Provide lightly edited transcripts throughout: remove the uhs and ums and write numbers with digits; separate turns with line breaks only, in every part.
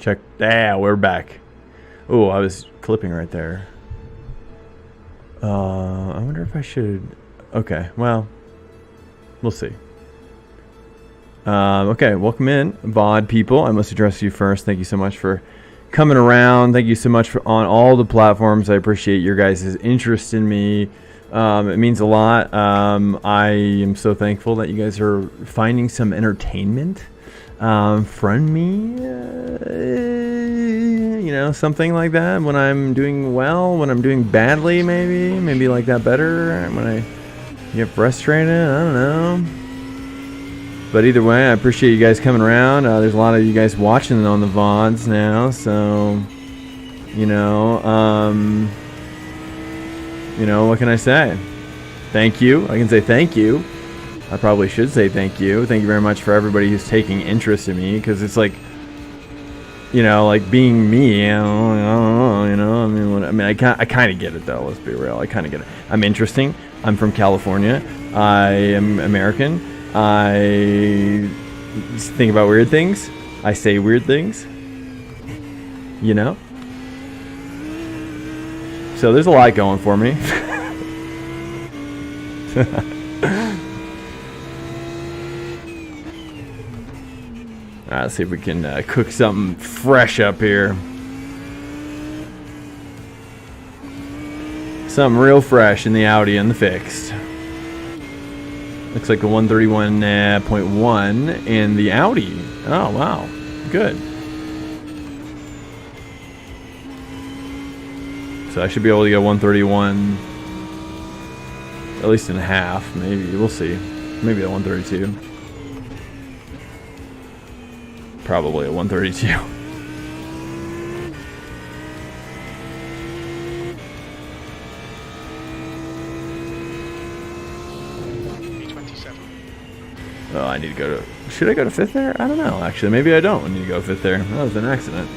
Check. Yeah, we're back. Oh, I was clipping right there. I wonder if I should... Okay, well, we'll see. Okay, welcome in, VOD people. I must address you first. Thank you so much for coming around. Thank you so much for on all the platforms. I appreciate your guys' interest in me. It means a lot. I am so thankful that you guys are finding some entertainment from me. You know, something like that. When I'm doing well, when I'm doing badly, maybe like that better. When I get frustrated, I don't know. But either way, I appreciate you guys coming around. There's a lot of you guys watching on the VODs now, so you know, what can I say? Thank you. I can say thank you. I probably should say thank you. Thank you very much for everybody who's taking interest in me, because it's like, you know, like being me. I don't know, you know. I kind of get it though. Let's be real. I kind of get it. I'm interesting. I'm from California. I am American. I think about weird things. I say weird things. You know? So there's a lot going for me. Alright, let's see if we can cook something fresh up here. Something real fresh in the Audi and the fixed. Looks like a 131.1 in the Audi. Oh, wow. Good. So I should be able to get 131, at least in half, maybe. We'll see. Maybe a 132. Probably a 132. Oh, I need to go to... Should I go to 5th there? I don't know, actually. Maybe I don't need to go 5th there. That was an accident.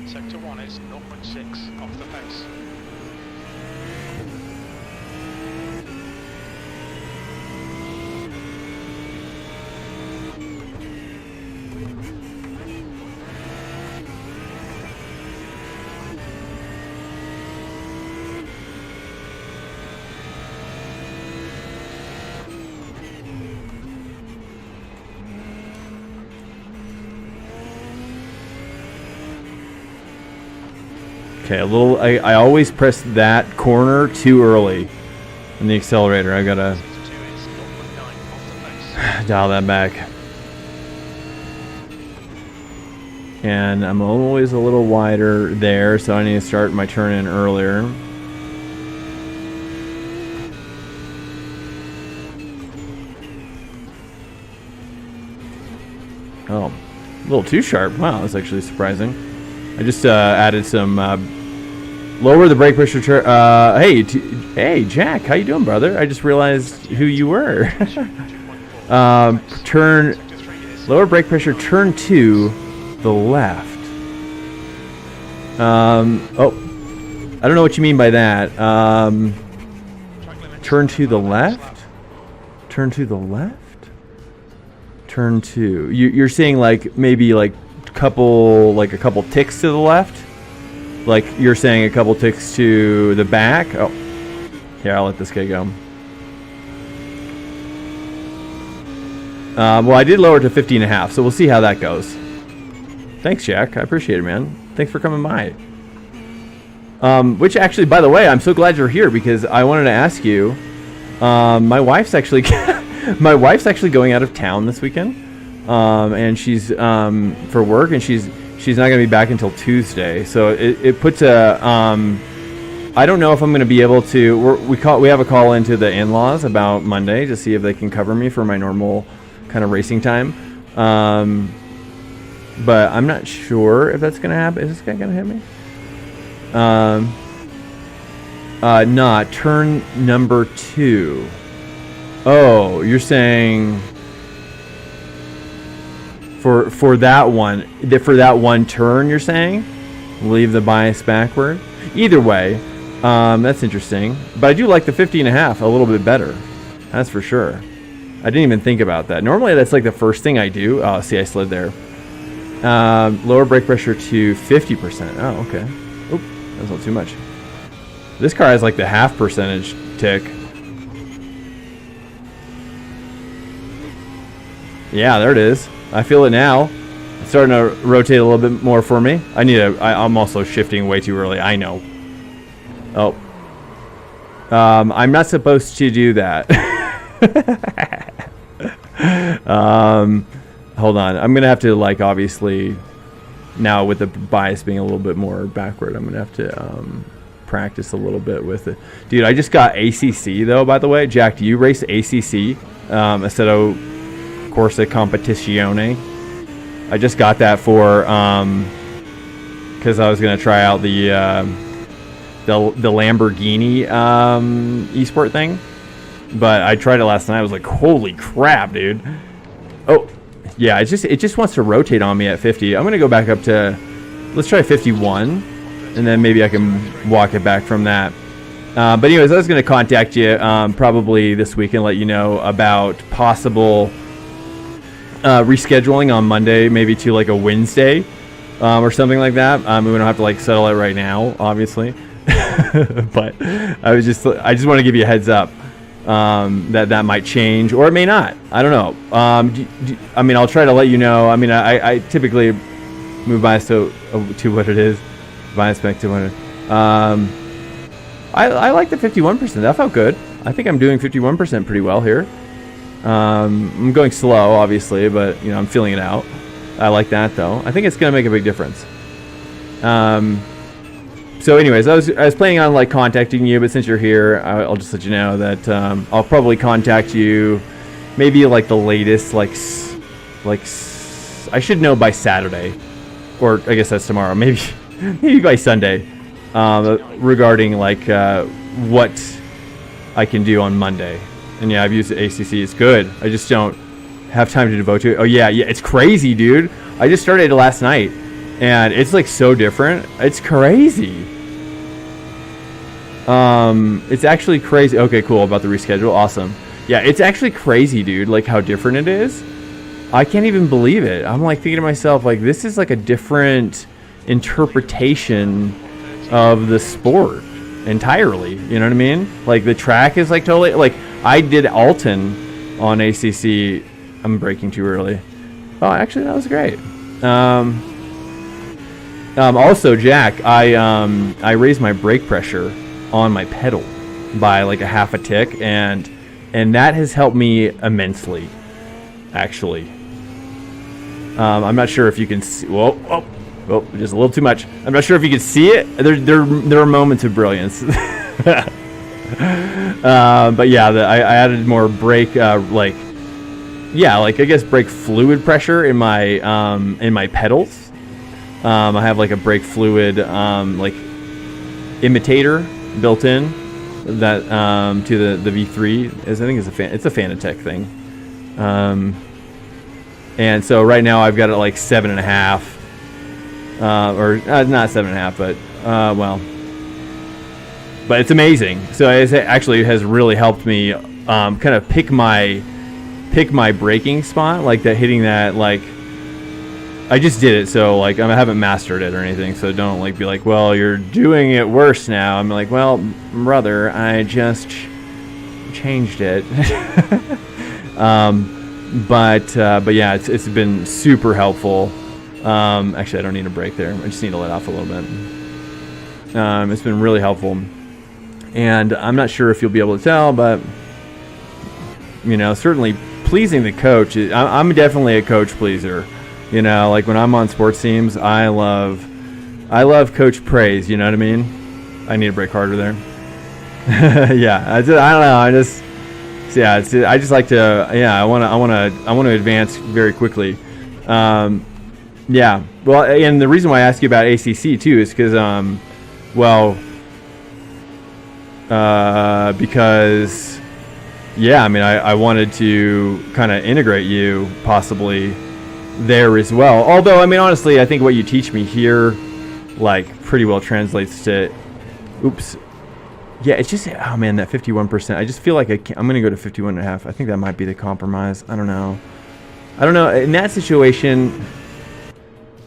Sector 1 is 0.6 off the pace.
Okay, a little. I always press that corner too early in the accelerator. I gotta dial that back. And I'm always a little wider there, so I need to start my turn in earlier. Oh, a little too sharp. Wow, that's actually surprising. I just added some lower the brake pressure. Hey, Jack, how you doing, brother? I just realized who you were. Lower brake pressure. Turn to the left. Oh, I don't know what you mean by that. Turn to the left. Turn to the left. Turn to. You're saying like maybe like a couple ticks to the left. Like you're saying a couple ticks to the back. Oh, here, I'll let this guy go. Well, I did lower it to 50.5, so we'll see how that goes. Thanks, Jack. I appreciate it, man. Thanks for coming by. Which actually, by the way, I'm so glad you're here because I wanted to ask you. My wife's actually going out of town this weekend, and she's for work, and she's not going to be back until Tuesday. So it puts a I don't know if I'm going to be able to. We have a call into the in-laws about Monday to see if they can cover me for my normal kind of racing time. But I'm not sure if that's going to happen. Is this guy going to hit me? Not turn number 2. Oh, Oh, you're saying for that one turn, you're saying leave the bias backward. Either way, that's interesting. But I do like the 50.5 a little bit better. That's for sure. I didn't even think about that. Normally that's like the first thing I do. Oh, see, I slid there. Lower brake pressure to 50%. Oh, okay. Oop, that's not too much. This car has like the half percentage tick. Yeah, there it is. I feel it now. It's starting to rotate a little bit more for me. I'm also shifting way too early. I know. Oh. I'm not supposed to do that. Hold on. I'm going to have to, like, obviously, now with the bias being a little bit more backward, I'm going to have to practice a little bit with it. Dude, I just got ACC, though, by the way. Jack, do you race ACC? Assetto Corsa Competizione. I just got that for, because I was going to try out the Lamborghini esport thing. But I tried it last night. I was like, holy crap, dude. Oh, yeah, it just wants to rotate on me at 50. I'm going to go back up to, let's try 51. And then maybe I can walk it back from that. But anyways, I was going to contact you probably this week and let you know about possible rescheduling on Monday, maybe to like a Wednesday or something like that. We don't have to like settle it right now, obviously. But I just want to give you a heads up. That might change, or it may not. I don't know. I mean, I'll try to let you know. I mean, I typically move bias to what it is. Bias back to what it is. I like the 51%. That felt good. I think I'm doing 51% pretty well here. I'm going slow, obviously, but you know, I'm feeling it out. I like that though. I think it's gonna make a big difference. So anyways, I was planning on like contacting you, but since you're here, I'll just let you know that I'll probably contact you maybe like the latest, like I should know by Saturday, or I guess that's tomorrow, maybe by Sunday, regarding like what I can do on Monday. And yeah, I've used the ACC. It's good. I just don't have time to devote to it. Oh yeah, it's crazy, dude. I just started it last night, and it's like so different. It's crazy. It's actually crazy. Okay, cool. About the reschedule. Awesome. Yeah, it's actually crazy, dude. Like how different it is. I can't even believe it. I'm like thinking to myself, like this is like a different interpretation of the sport entirely. You know what I mean? Like the track is like totally like I did Oulton on ACC. I'm braking too early. Oh, actually that was great. Also, Jack, I raised my brake pressure on my pedal by like a half a tick, and that has helped me immensely, actually. I'm not sure if you can see. Whoa, just a little too much. I'm not sure if you can see it. There are moments of brilliance. But yeah, I added more brake, like I guess brake fluid pressure in my pedals. I have like a brake fluid like imitator built in that to the V3 is, I think it's a Fanatec thing. And so right now I've got it like 7.5 or not 7.5, but well, but it's amazing. So it actually has really helped me kind of pick my braking spot, like that, hitting that, like I just did it, so like I haven't mastered it or anything, so don't like be like, well, you're doing it worse now. I'm like, well, brother, I just changed it. But yeah, it's been super helpful. Actually, I don't need a brake there. I just need to let off a little bit. It's been really helpful, and I'm not sure if you'll be able to tell, but you know, certainly pleasing the coach. I'm definitely a coach pleaser. You know, like when I'm on sports teams, I love coach praise. You know what I mean? I need to brake harder there. Yeah, I don't know. I just like to. Yeah, I want to advance very quickly. Yeah. Well, and the reason why I ask you about ACC too is because because yeah, I mean, I wanted to kind of integrate you possibly there as well. Although, I mean, honestly, I think what you teach me here, like, pretty well translates to, oops. Yeah, it's just, oh man, that 51%. I just feel like I'm going to go to 51.5. I think that might be the compromise. I don't know. In that situation,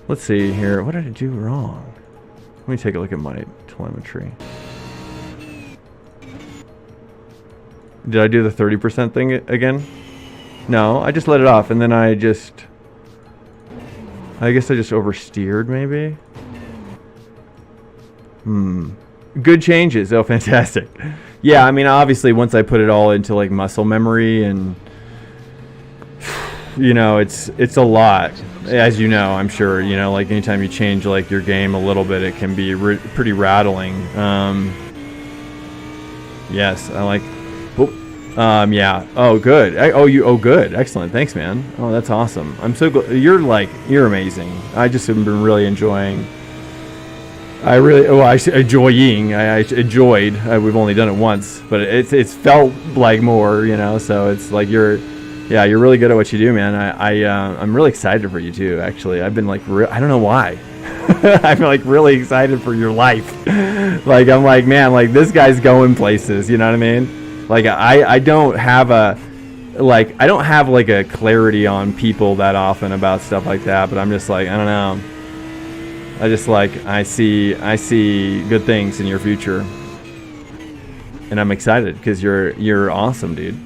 let's see here. What did I do wrong? Let me take a look at my telemetry. Did I do the 30% thing again? No, I just let it off, and then I guess I just oversteered, maybe? Good changes. Oh, fantastic. Yeah, I mean, obviously, once I put it all into, like, muscle memory, and, you know, it's a lot. As you know, I'm sure, you know, like, anytime you change, like, your game a little bit, it can be pretty rattling. Yes, I like... yeah. Oh, good. Good. Excellent. Thanks, man. Oh, that's awesome. I'm so glad. You're amazing. I just have been really enjoying... enjoying. I enjoyed. We've only done it once, but it's felt like more, you know. So it's like you're really good at what you do, man. I'm really excited for you too. Actually, I've been like, I don't know why. I'm like really excited for your life. Like I'm like, man, like this guy's going places. You know what I mean? Like I don't have a clarity on people that often about stuff like that. But I'm just like, I don't know. I just like I see good things in your future, and I'm excited because you're awesome, dude.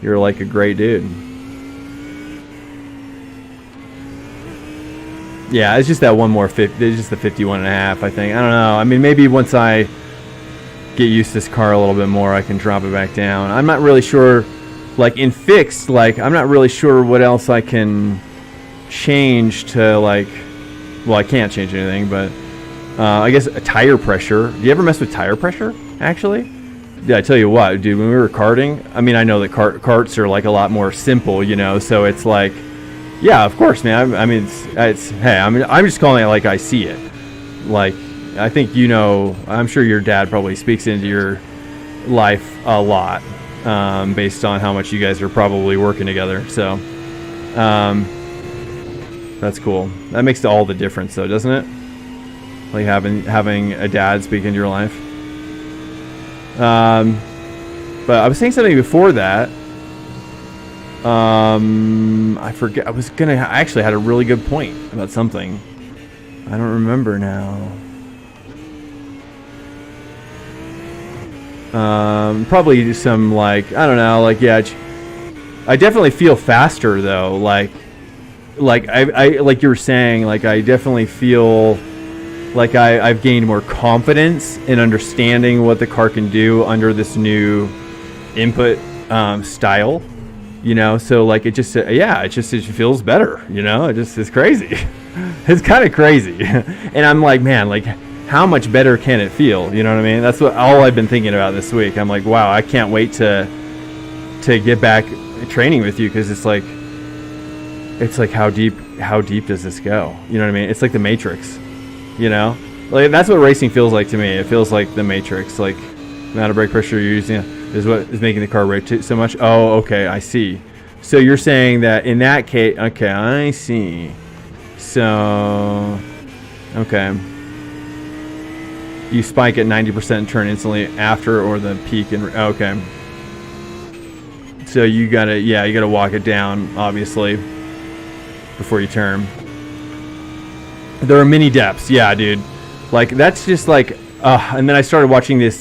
You're like a great dude. Yeah, it's just that one more 50. It's just the 51.5. I think. I don't know. I mean, maybe once I get used to this car a little bit more, I can drop it back down. I'm not really sure. Like in fixed, like I'm not really sure what else I can change to like. Well, I can't change anything, but I guess a tire pressure. Do you ever mess with tire pressure, actually? Yeah, I tell you what, dude, when we were karting, I mean, I know that karts are like a lot more simple, you know, so it's like, yeah, of course, man. I mean, hey, I mean, I'm just calling it like I see it. Like, I think, you know, I'm sure your dad probably speaks into your life a lot based on how much you guys are probably working together, so... that's cool. That makes all the difference, though, doesn't it? Like having a dad speak into your life. But I was saying something before that. I forget. I actually had a really good point about something. I don't remember now. Probably some like I don't know. Like yeah, I definitely feel faster though. Like I like you were saying, like I definitely feel like I've gained more confidence in understanding what the car can do under this new input style, you know. So like it feels better, you know. It's crazy. It's kind of crazy, and I'm like, man, like how much better can it feel? You know what I mean? That's all I've been thinking about this week. I'm like, wow, I can't wait to get back training with you because it's like how deep does this go? You know what I mean? It's like the Matrix, you know? Like that's what racing feels like to me. It feels like the Matrix. Like the amount of brake pressure you're using is what is making the car rotate so much. Oh, okay, I see. So you're saying that in that case, okay, I see. So, okay. You spike at 90% and turn instantly after or the peak and okay. So you gotta walk it down, obviously. Before you turn. There are mini depths, yeah, dude. Like that's just like, and then I started watching this.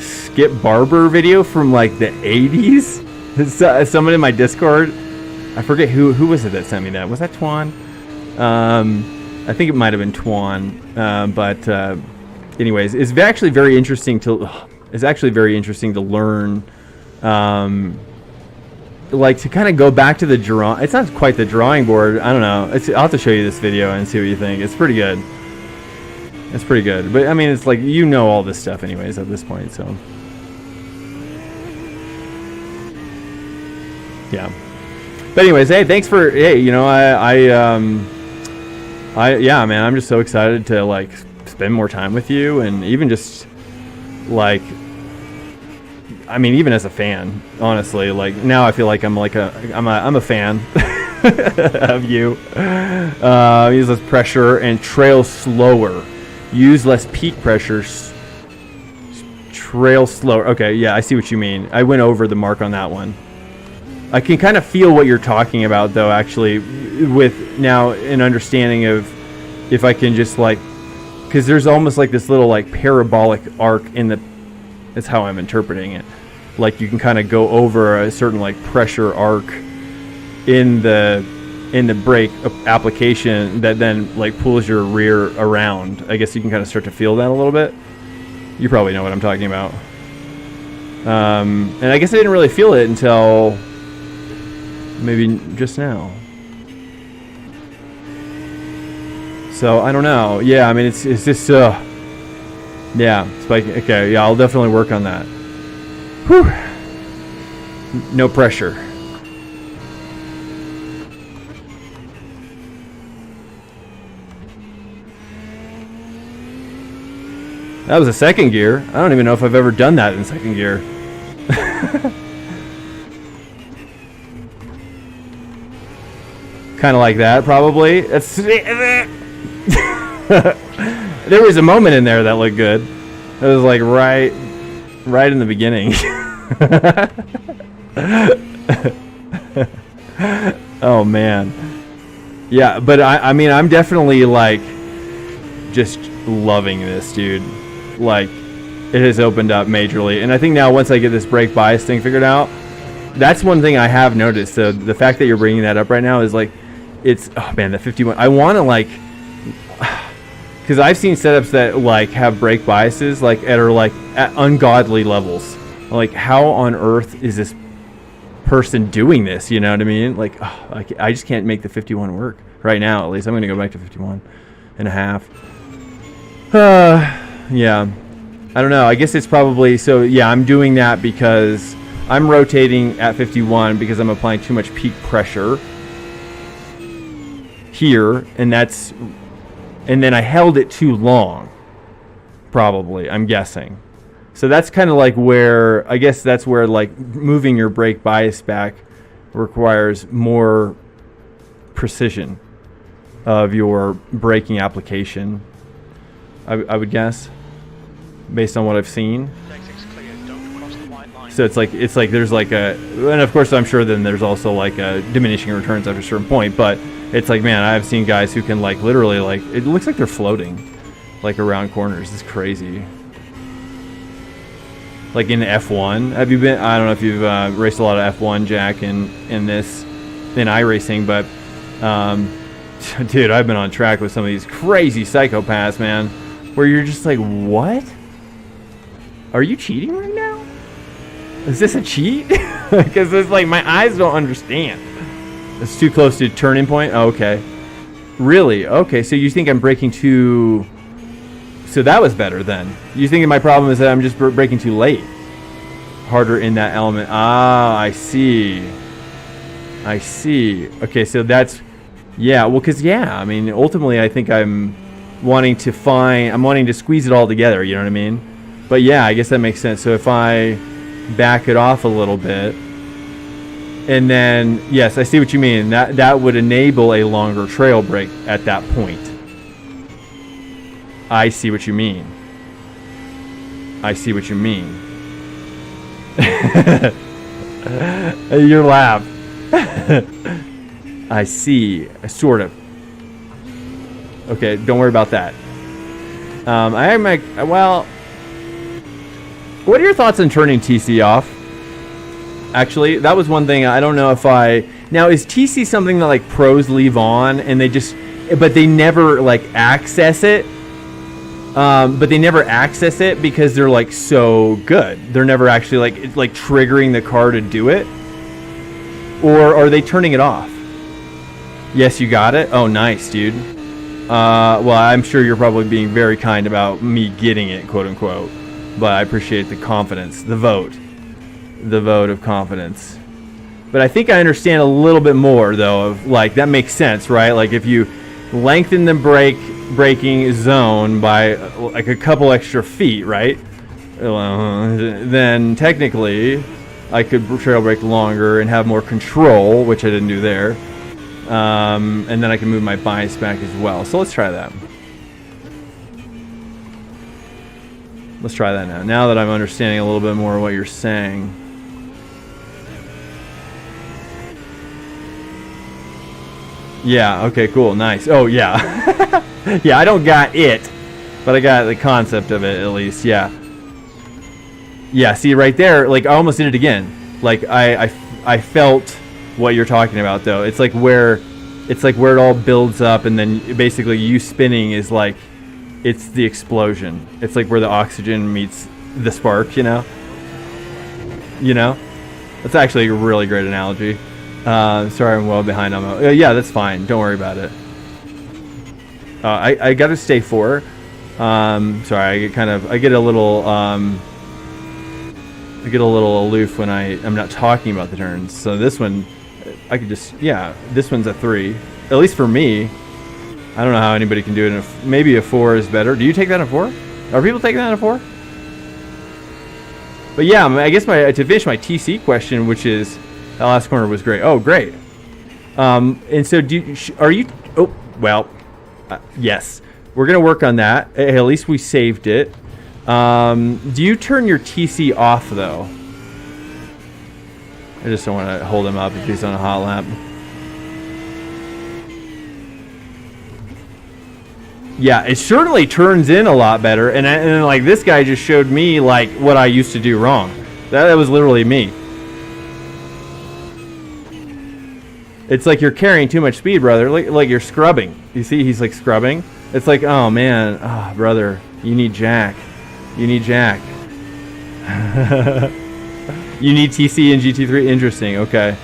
Skip Barber video from like the 80s. Someone in my Discord, I forget who was it that sent me that. Was that Twan? I think it might have been Twan. But anyways, it's actually very interesting to learn. Like to kind of go back to the it's not quite the drawing board. I don't know. I'll have to show you this video and see what you think. It's pretty good. It's pretty good. But I mean, it's like, you know, all this stuff anyways at this point. So yeah. But anyways, hey, thanks for, hey, you know, yeah, man, I'm just so excited to like spend more time with you and even just Like, I mean, even as a fan, honestly, like now I feel like I'm a fan of you. Use less pressure and trail slower. Use less peak pressure. Trail slower. Okay, yeah, I see what you mean. I went over the mark on that one. I can kind of feel what you're talking about, though, actually, with now an understanding of if I can just like, because there's almost like this little like parabolic arc in the, that's how I'm interpreting it. Like you can kind of go over a certain like pressure arc in the brake application that then like pulls your rear around. I guess you can kind of start to feel that a little bit. You probably know what I'm talking about. And I guess I didn't really feel it until maybe just now. So I don't know. Yeah, I mean it's just yeah, spiking. Okay, yeah, I'll definitely work on that. Whew. No pressure. That was a second gear. I don't even know if I've ever done that in second gear. Kind of like that, probably. That's there was a moment in there that looked good. It was like right in the beginning. Oh man. Yeah, but I mean I'm definitely like just loving this, dude. Like it has opened up majorly, and I think now once I get this brake bias thing figured out, that's one thing I have noticed. So the fact that you're bringing that up right now is like, it's, oh man, the 51. I want to like, because I've seen setups that like have brake biases like at ungodly levels. Like how on earth is this person doing this? You know what I mean? Like, oh, I just can't make the 51 work right now. At least I'm going to go back to 51 and a half. Yeah, I don't know. I guess it's probably, so yeah, I'm doing that because I'm rotating at 51 because I'm applying too much peak pressure here, and then I held it too long, probably, I'm guessing. So that's kind of like where, I guess that's where like moving your brake bias back requires more precision of your braking application. I would guess, based on what I've seen. So it's like there's like a, and of course I'm sure then there's also like a diminishing returns after a certain point, but it's like, man, I've seen guys who can like literally like, it looks like they're floating like around corners. It's crazy. Like in F1, have you been, I don't know if you've raced a lot of F1, Jack, in iRacing, but dude, I've been on track with some of these crazy psychopaths, man, where you're just like, what? Are you cheating right now? Is this a cheat? Because it's like my eyes don't understand. It's too close to turning point? Oh, okay. Really? Okay, so you think I'm braking too... So that was better then. You think my problem is that I'm just braking too late? Harder in that element. Ah, I see. I see. Okay, so that's... Yeah, well, because, yeah, I mean, ultimately I think I'm wanting to squeeze it all together, you know what I mean? But yeah, I guess that makes sense. So if I back it off a little bit, and then, yes, I see what you mean. That would enable a longer trail brake at that point. I see what you mean. I see what you mean. Your laugh. I see. Sort of. Okay, don't worry about that. I am like, well, what are your thoughts on turning TC off? Actually, that was one thing. I don't know if now is TC something that like pros leave on and but they never like access it. But they never access it because they're like so good. They're never actually like triggering the car to do it. Or are they turning it off? Yes, you got it. Oh, nice, dude. Well, I'm sure you're probably being very kind about me getting it, quote unquote. But I appreciate the confidence, the vote of confidence. But I think I understand a little bit more though of like that makes sense, right? Like if you lengthen the braking zone by like a couple extra feet, right? then technically I could trail brake longer and have more control, which I didn't do there. And then I can move my bias back as well. So let's try that. Let's try that now. Now that I'm understanding a little bit more of what you're saying. Yeah, okay, cool, nice. Oh, yeah. Yeah, I don't got it, but I got the concept of it at least, yeah. Yeah, see right there, like I almost did it again. Like I felt what you're talking about though. It's like where it all builds up and then basically you spinning is like it's the explosion. It's like where the oxygen meets the spark, you know? You know? That's actually a really great analogy. Sorry, I'm well behind on yeah, that's fine. Don't worry about it. I got to stay 4. Sorry, I get a little aloof when I'm not talking about the turns. So this one, I could just, yeah, this one's a 3. At least for me. I don't know how anybody can do it. Maybe a 4 is better. Do you take that in a 4? Are people taking that in a 4? But yeah, I guess to finish my TC question, which is, that last corner was great. Oh, great. And so yes. We're going to work on that. At least we saved it. Do you turn your TC off, though? I just don't want to hold him up if he's on a hot lap. Yeah, it certainly turns in a lot better. And like, this guy just showed me, like, what I used to do wrong. That was literally me. It's like you're carrying too much speed, brother. Like you're scrubbing. You see, he's like scrubbing. It's like, oh man, oh, brother, you need Jack. You need Jack. You need TC and GT3. Interesting. Okay.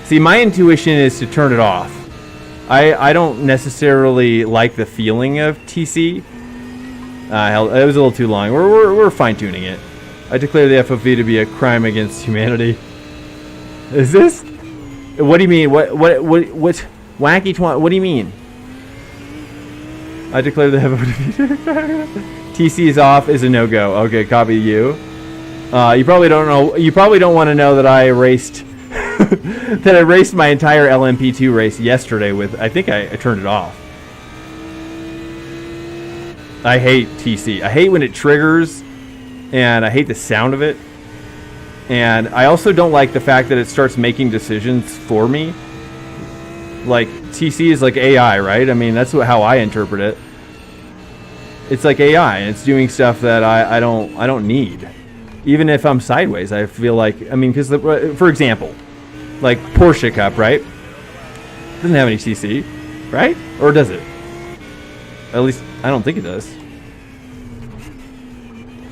See, my intuition is to turn it off. I don't necessarily like the feeling of TC. Hell, it was a little too long. We're fine tuning it. I declare the FOV to be a crime against humanity. Is this? What do you mean? What wacky twat? What do you mean? I declare the TC is off is a no-go. Okay, copy you. You probably don't know. You probably don't want to know that I raced that I raced my entire LMP2 race yesterday with. I think I turned it off. I hate TC. I hate when it triggers, and I hate the sound of it. And I also don't like the fact that it starts making decisions for me. Like, TC is like AI, right? I mean, that's how I interpret it. It's like AI, and it's doing stuff that I don't need. Even if I'm sideways, I feel like, I mean, because, for example, like Porsche Cup, right? Doesn't have any TC, right? Or does it? At least, I don't think it does.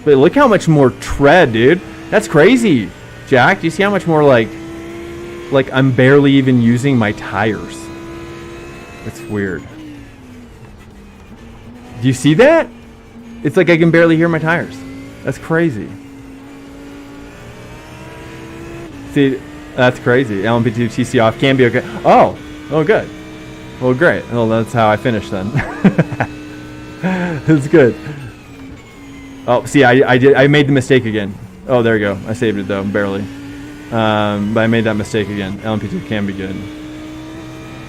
But look how much more tread, dude. That's crazy, Jack. Do you see how much more like I'm barely even using my tires? It's weird. Do you see that? It's like I can barely hear my tires. That's crazy. See, that's crazy. LMP2 TC off can be okay. Oh, good. Well, great. Well, that's how I finished then. That's good. Oh, see, I made the mistake again. Oh, there we go. I saved it though, barely. But I made that mistake again. LMP2 can be good.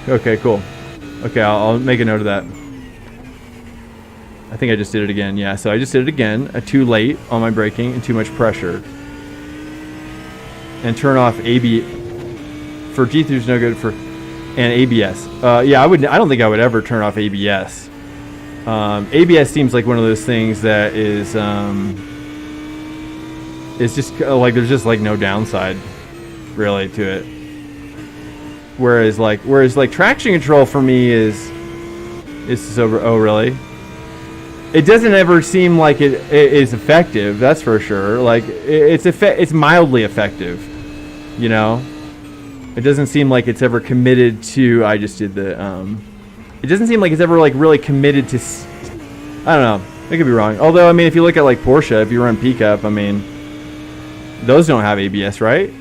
Okay, cool. Okay, I'll make a note of that. I think I just did it again. Yeah, so I just did it again. Too late on my braking and too much pressure. And turn off AB for G3 is no good for and ABS. Yeah, I don't think I would ever turn off ABS. ABS seems like one of those things that is it's just like there's just like no downside really to it. Whereas like traction control for me is so. Oh really? It doesn't ever seem like it is effective. That's for sure. Like it's mildly effective. You know, it doesn't seem like it's ever committed to. I just did the. It doesn't seem like it's ever like really committed to. I don't know. I could be wrong. Although I mean, if you look at like Porsche, if you run P-Cup, I mean, those don't have ABS, right?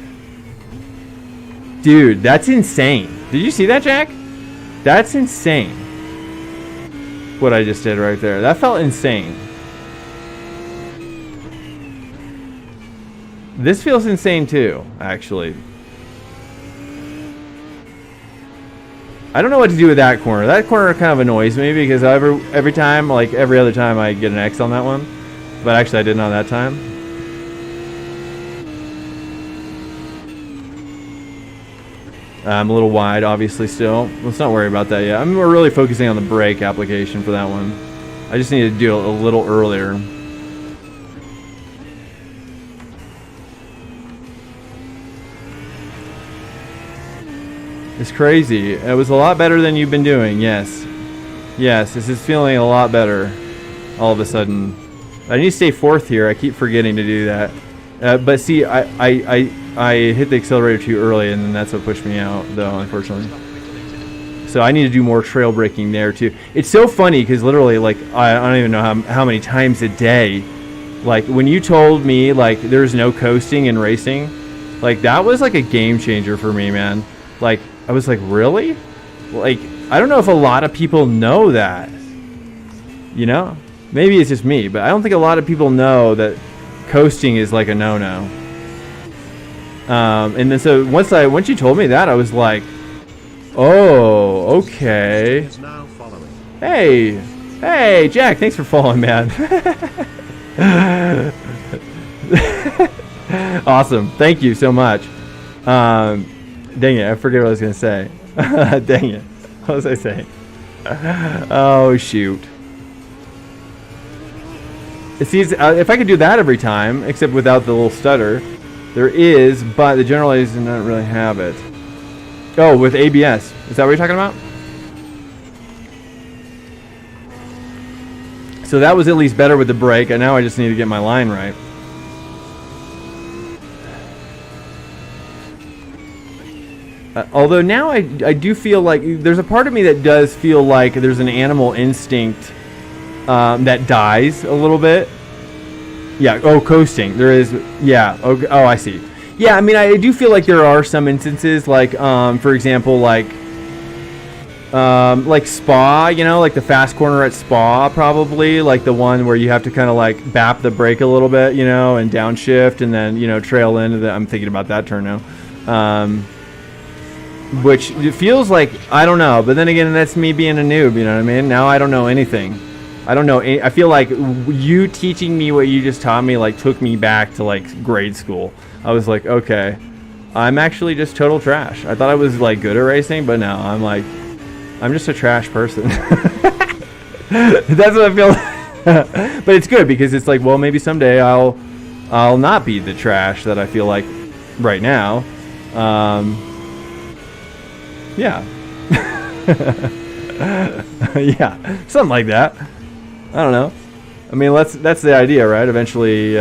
Dude, that's insane. Did you see that, Jack? That's insane. What I just did right there. That felt insane. This feels insane too, actually. I don't know what to do with that corner. That corner kind of annoys me because every time, like every other time, I get an X on that one. But actually, I didn't on that time. I'm a little wide, obviously, still. Let's not worry about that yet. We're really focusing on the brake application for that one. I just need to do it a little earlier. It's crazy. It was a lot better than you've been doing, yes. Yes, this is feeling a lot better all of a sudden. I need to stay fourth here. I keep forgetting to do that. But see, I hit the accelerator too early, and then that's what pushed me out, though, unfortunately. So I need to do more trail braking there, too. It's so funny, because literally, like, I don't even know how many times a day, like, when you told me, like, there's no coasting in racing, like, that was, like, a game changer for me, man. Like, I was like, really? Like, I don't know if a lot of people know that. You know? Maybe it's just me, but I don't think a lot of people know that coasting is like a no-no. And then so once you told me that, I was like, oh, okay. Hey, Jack, thanks for following, man. Awesome, thank you so much. Dang it, I forget what I was gonna say. Dang it, what was I saying? Oh shoot. See, if I could do that every time, except without the little stutter, there is, but the general does not really have it. Oh, with ABS. Is that what you're talking about? So that was at least better with the brake, and now I just need to get my line right. Although now I do feel like there's a part of me that does feel like there's an animal instinct that dies a little bit. Yeah. Oh, coasting. There is. Yeah. Oh, I see. Yeah. I mean, I do feel like there are some instances, like, for example, like Spa. You know, like the fast corner at Spa, probably like the one where you have to kind of like bap the brake a little bit, you know, and downshift, and then trail into the. I'm thinking about that turn now. Which it feels like, I don't know, but then again, that's me being a noob, you know what I mean? Now I don't know anything. I don't know. I feel like you teaching me what you just taught me, like, took me back to, like, grade school. I was like, okay, I'm actually just total trash. I thought I was, like, good at racing, but now I'm like, I'm just a trash person. That's what I feel like. But it's good because it's like, well, maybe someday I'll not be the trash that I feel like right now. Yeah. Yeah, something like that. I don't know. I mean, that's the idea, right? Eventually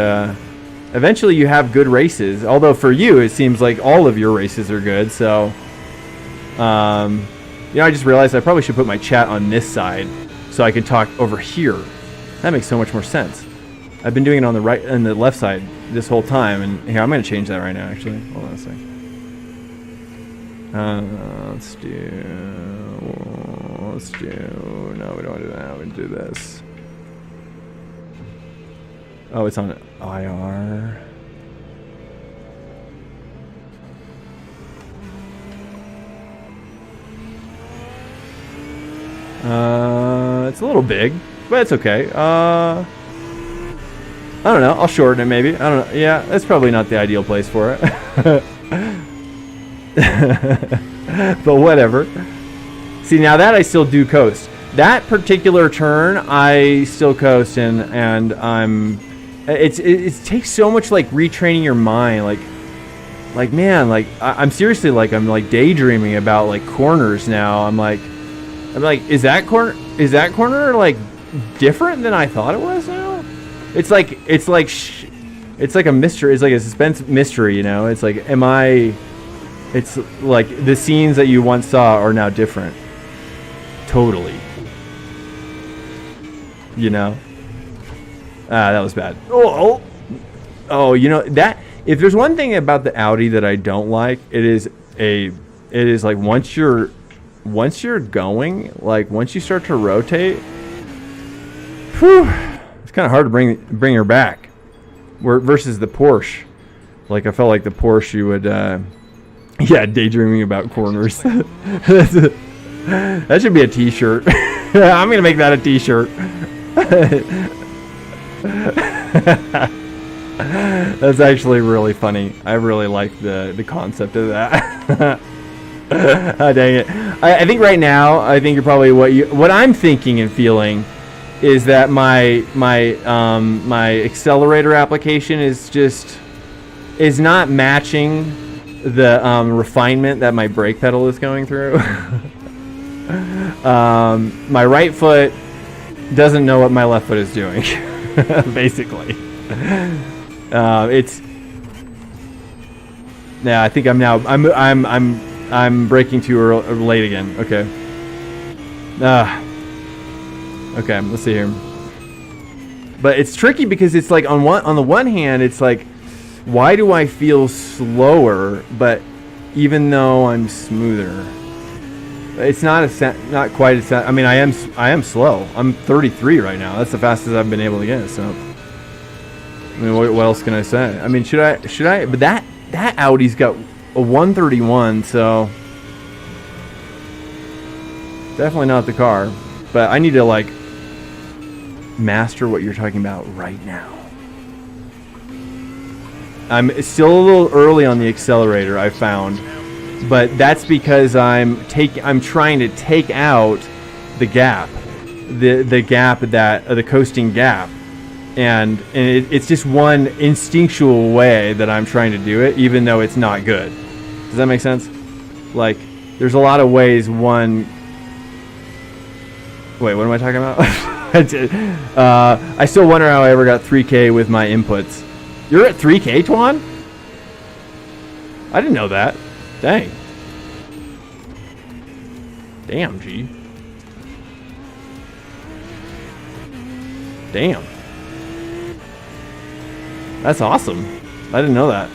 you have good races. Although for you, it seems like all of your races are good. So, I just realized I probably should put my chat on this side so I can talk over here. That makes so much more sense. I've been doing it on the right and the left side this whole time, and here I'm going to change that right now. Actually, hold on a second. Let's do. No, we don't want to do that. We do this. Oh, it's on IR. It's a little big, but it's okay. I don't know. I'll shorten it maybe. I don't know. Yeah, that's probably not the ideal place for it. But whatever. See, now that I still do coast. That particular turn, I still coast, and I'm. It takes so much like retraining your mind, like man, like I'm seriously like I'm like daydreaming about like corners now. I'm like, is that corner like different than I thought it was now? It's like it's like a mystery. It's like a suspense mystery, you know. It's like, am I? It's like the scenes that you once saw are now different. Totally. You know? That was bad. Oh, that if there's one thing about the Audi that I don't like, it is like once you're going, like once you start to rotate, whew, it's kind of hard to bring her back. Versus the Porsche. Like, I felt like the Porsche would, yeah, daydreaming about corners. That should be a t-shirt. I'm going to make that a t-shirt. That's actually really funny. I really like the concept of that. Oh, dang it. I think right now, I think you're probably what I'm thinking and feeling is that my accelerator application is not matching the refinement that my brake pedal is going through. My right foot doesn't know what my left foot is doing. Basically. I think I'm braking too early, late again. Okay. Okay, let's see here. But it's tricky because it's like on the one hand, it's like, why do I feel slower? But even though I'm smoother, it's not quite as. I mean, I am slow. I'm 33 right now. That's the fastest I've been able to get. So, I mean, what else can I say? I mean, should I? But that Audi's got a 131, so definitely not the car. But I need to like master what you're talking about right now. I'm still a little early on the accelerator, I found, but that's because I'm trying to take out the gap, the gap the coasting gap, and it's just one instinctual way that I'm trying to do it, even though it's not good. Does that make sense? Like, there's a lot of ways one. Wait, what am I talking about? I still wonder how I ever got 3K with my inputs. You're at 3K, Twan? I didn't know that. Dang. Damn, G. Damn. That's awesome. I didn't know that.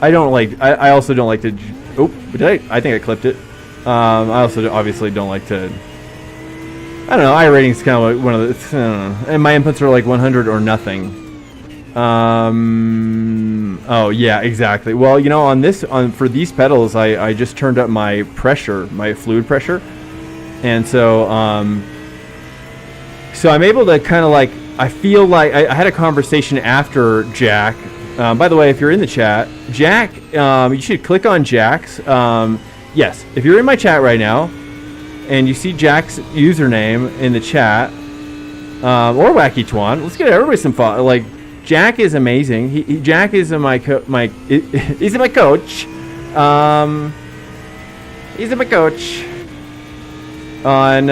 I also don't like to. Oh, I think I clipped it. I also obviously don't like to. I don't know. iRating is kind of like one of the. I don't know. And my inputs are like 100 or nothing. Oh yeah, exactly. Well, you know, for these pedals, I just turned up my pressure, my fluid pressure, and so I'm able to kind of like. I feel like I had a conversation after Jack. By the way, if you're in the chat, Jack, you should click on Jack's. Yes, if you're in my chat right now, and you see Jack's username in the chat, or Wacky Twan, let's get everybody some fun. Like, Jack is amazing. Jack is my coach. He's my coach. He's my coach on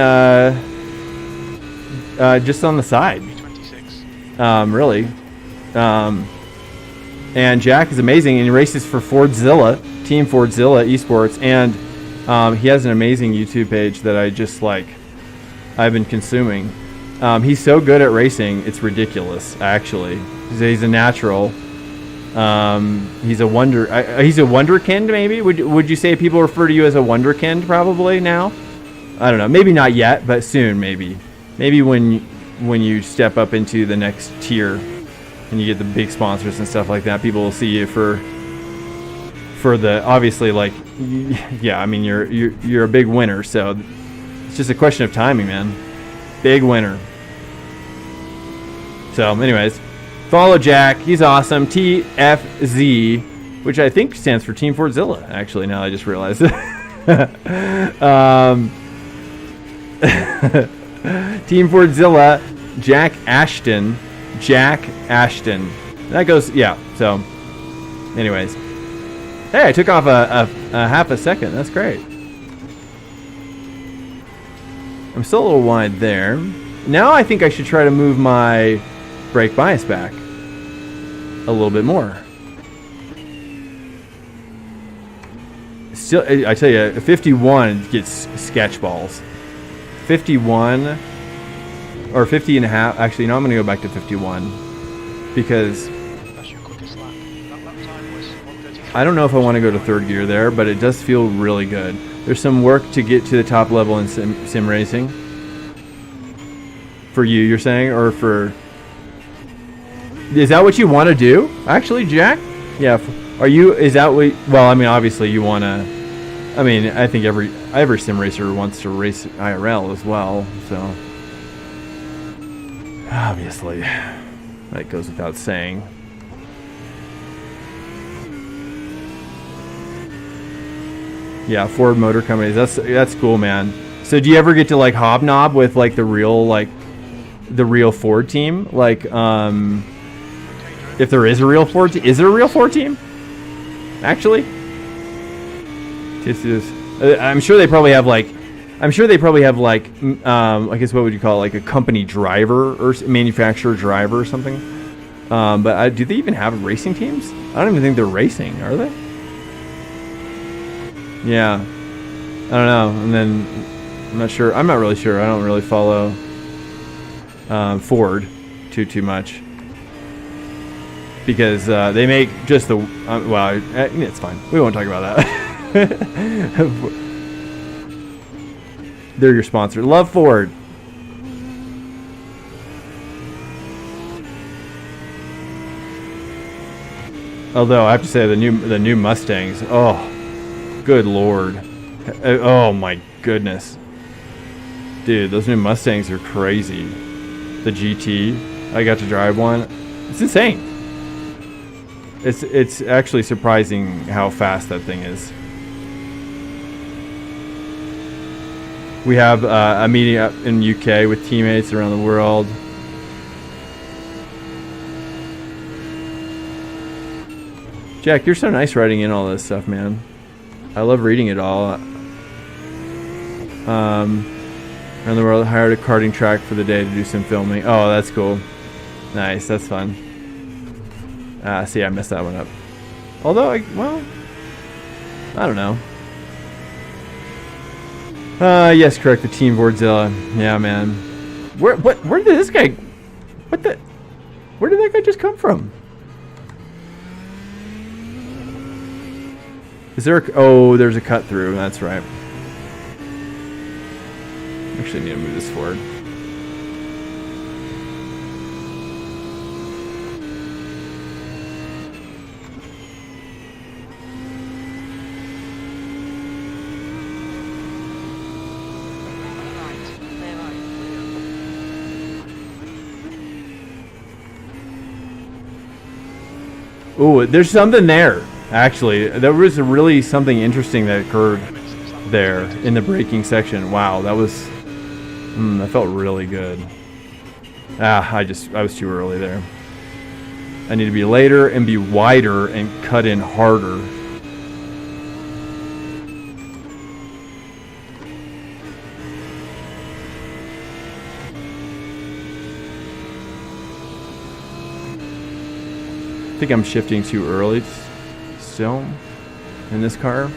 just on the side.
26.
Really. And Jack is amazing, and he races for Fordzilla, Team Fordzilla Esports, and he has an amazing YouTube page that I've been consuming. He's so good at racing, it's ridiculous, actually. He's a natural. He's a wonderkind, maybe? Would you say people refer to you as a wonderkind probably now? I don't know. Maybe not yet, but soon, maybe. Maybe when you step up into the next tier and you get the big sponsors and stuff like that, people will see you for the, obviously, like, yeah, I mean, you're a big winner, so it's just a question of timing, man. Big winner. So, anyways, follow Jack. He's awesome. TFZ, which I think stands for Team Fordzilla, actually, now I just realized. Team Fordzilla, Jack Ashton. That goes, yeah, so, anyways. Hey, I took off a half a second. That's great. I'm still a little wide there. Now I think I should try to move my brake bias back a little bit more. Still, I tell you, 51 gets sketch balls. 51 or 50 and a half. Actually, no, I'm going to go back to 51 because
That's your quickest lap. That lap time was 1:33.
I don't know if I want to go to third gear there, but it does feel really good. There's some work to get to the top level in sim racing. For you, you're saying, or for? Is that what you want to do? Actually, Jack? Yeah. Are you? Is that what? Well, I mean, obviously you want to. I mean, I think every sim racer wants to race IRL as well. So obviously, that goes without saying. Yeah, Ford Motor Companies. That's cool, man. So do you ever get to like hobnob with like the real Ford team? Like, if there is a real Ford team, is there a real Ford team? Actually, I'm sure they probably have like, I guess what would you call it? Like a company driver or manufacturer driver or something. But do they even have racing teams? I don't even think they're racing, are they? Yeah, I don't know. And then I'm not sure. I'm not really sure. I don't really follow Ford too much because they make just the well. It's fine. We won't talk about that. They're your sponsor. Love Ford. Although I have to say the new Mustangs. Oh. Good Lord. Oh my goodness. Dude, those new Mustangs are crazy. The GT, I got to drive one. It's insane. It's actually surprising how fast that thing is. We have a meeting up in UK with teammates around the world. Jack, you're so nice writing in all this stuff, man. I love reading it all. Around the world, hired a karting track for the day to do some filming. Oh, that's cool. Nice, that's fun. See, I messed that one up. Although, well, I don't know. Yes, correct. The Team Vordzilla. Yeah, man. Where did this guy? Where did that guy just come from? Is there oh, there's a cut through. That's right. Actually need to move this forward. Oh, there's something there. Actually, there was really something interesting that occurred there in the braking section. Wow, that was that felt really good. I was too early there. I need to be later and be wider and cut in harder. I think I'm shifting too early still in this car.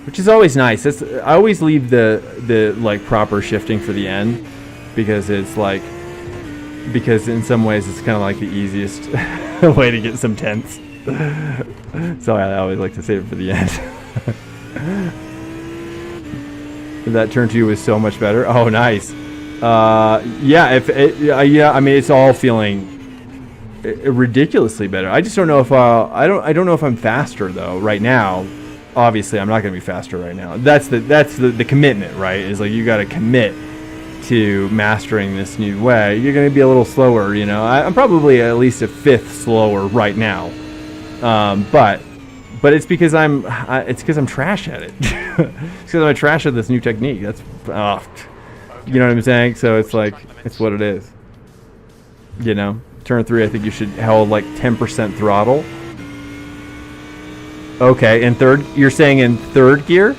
Which is always nice. I always leave the like proper shifting for the end because it's like in some ways it's kind of like the easiest way to get some tenths. So I always like to save it for the end. That turn 2 was so much better. Oh, nice. Yeah. Yeah. I mean, it's all feeling ridiculously better. I just don't know if I don't know if I'm faster though right now. Obviously, I'm not going to be faster right now. That's the commitment, right? Is like you got to commit to mastering this new way. You're going to be a little slower, you know. I'm probably at least a fifth slower right now, but it's because I'm trash at it. It's because I'm trash at this new technique. That's you know what I'm saying? So it's like it's what it is. You know, turn 3. I think you should hold like 10% throttle. Okay, in third, you're saying in third gear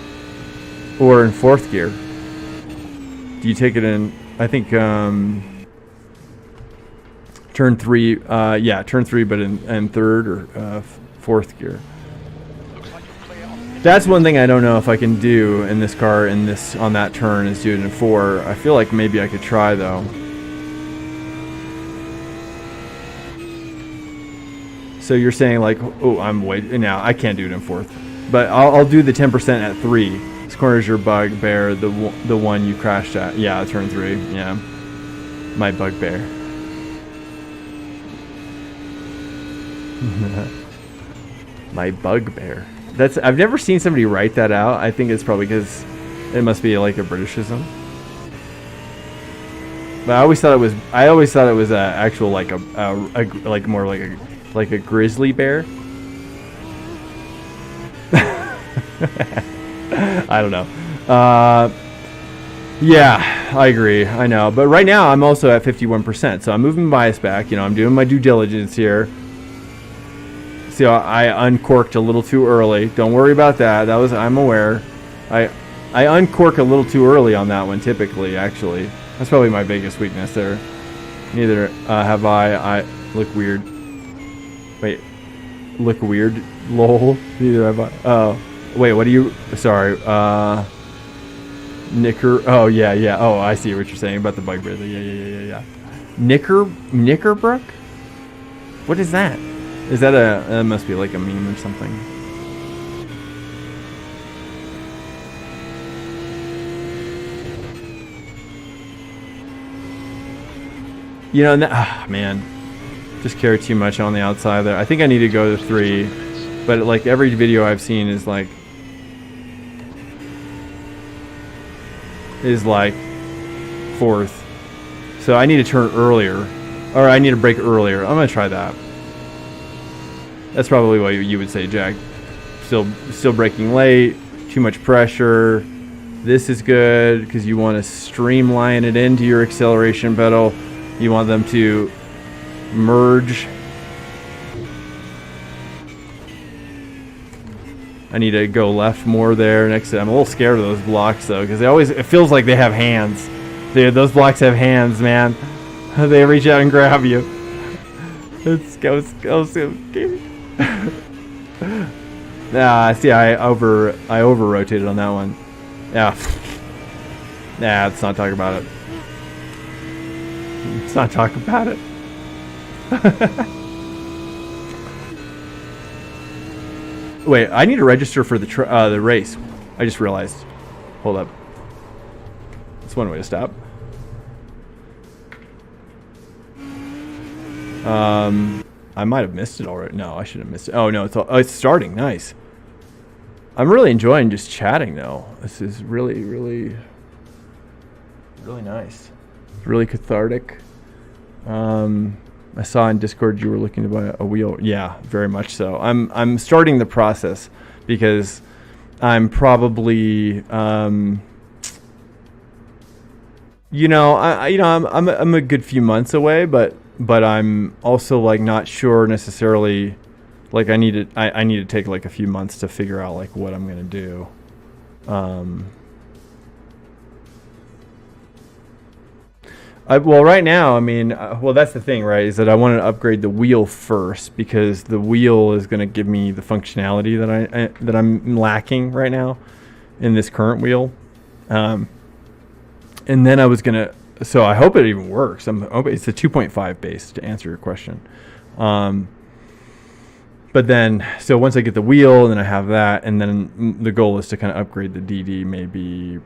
or in fourth gear? Do you take it in, I think, turn 3, yeah, turn 3, but in third or fourth gear. That's one thing I don't know if I can do in this car on that turn is do it in 4. I feel like maybe I could try though. So you're saying like, oh, I'm way now. I can't do it in 4th, but I'll do the 10% at 3. This corner is your bugbear, the one you crashed at. Yeah, turn 3. Yeah, My bugbear. My bugbear. I've never seen somebody write that out. I think it's probably because it must be like a Britishism. But I always thought it was a actual like like more like a grizzly bear. I don't know. Yeah, I agree. I know. But right now I'm also at 51%. So I'm moving bias back. You know, I'm doing my due diligence here. See, I uncorked a little too early. Don't worry about that. I'm aware. I uncork a little too early on that one typically, actually. That's probably my biggest weakness there. Neither have I look weird. Wait. Look weird? Lol. Neither have I. Oh. Wait, what do you... Sorry. Knicker... Oh, yeah. Oh, I see what you're saying about the bugbear. Yeah. Knickerbrook? What is that? Is that that must be like a meme or something. You know, man. Just care too much on the outside there. I think I need to go to 3. But like every video I've seen is like 4th. So I need to turn earlier. Or I need to brake earlier. I'm going to try that. That's probably what you would say, Jack. Still braking late. Too much pressure. This is good because you want to streamline it into your acceleration pedal. You want them to merge. I need to go left more there. Next, I'm a little scared of those blocks though, because it feels like they have hands. Those blocks have hands, man. They reach out and grab you. Let's go. Nah, see, I over rotated on that one. Yeah. Nah, let's not talk about it. Let's not talk about it. Wait, I need to register for the race. I just realized. Hold up. That's one way to stop. I might have missed it already. No, I should have missed it. Oh no, it's starting. Nice. I'm really enjoying just chatting though. This is really, really, really nice. It's really cathartic. I saw in Discord you were looking to buy a wheel. Yeah, very much so. I'm starting the process because I'm probably I'm a good few months away, but I'm also like not sure necessarily. Like I need to take like a few months to figure out like what I'm gonna do. Well, right now, I mean, well, that's the thing, right? Is that I want to upgrade the wheel first because the wheel is going to give me the functionality that I'm lacking right now in this current wheel. And then I was gonna, so I hope it even works. It's a 2.5 base to answer your question. But then, so once I get the wheel, and then I have that, and then the goal is to kind of upgrade the DD maybe.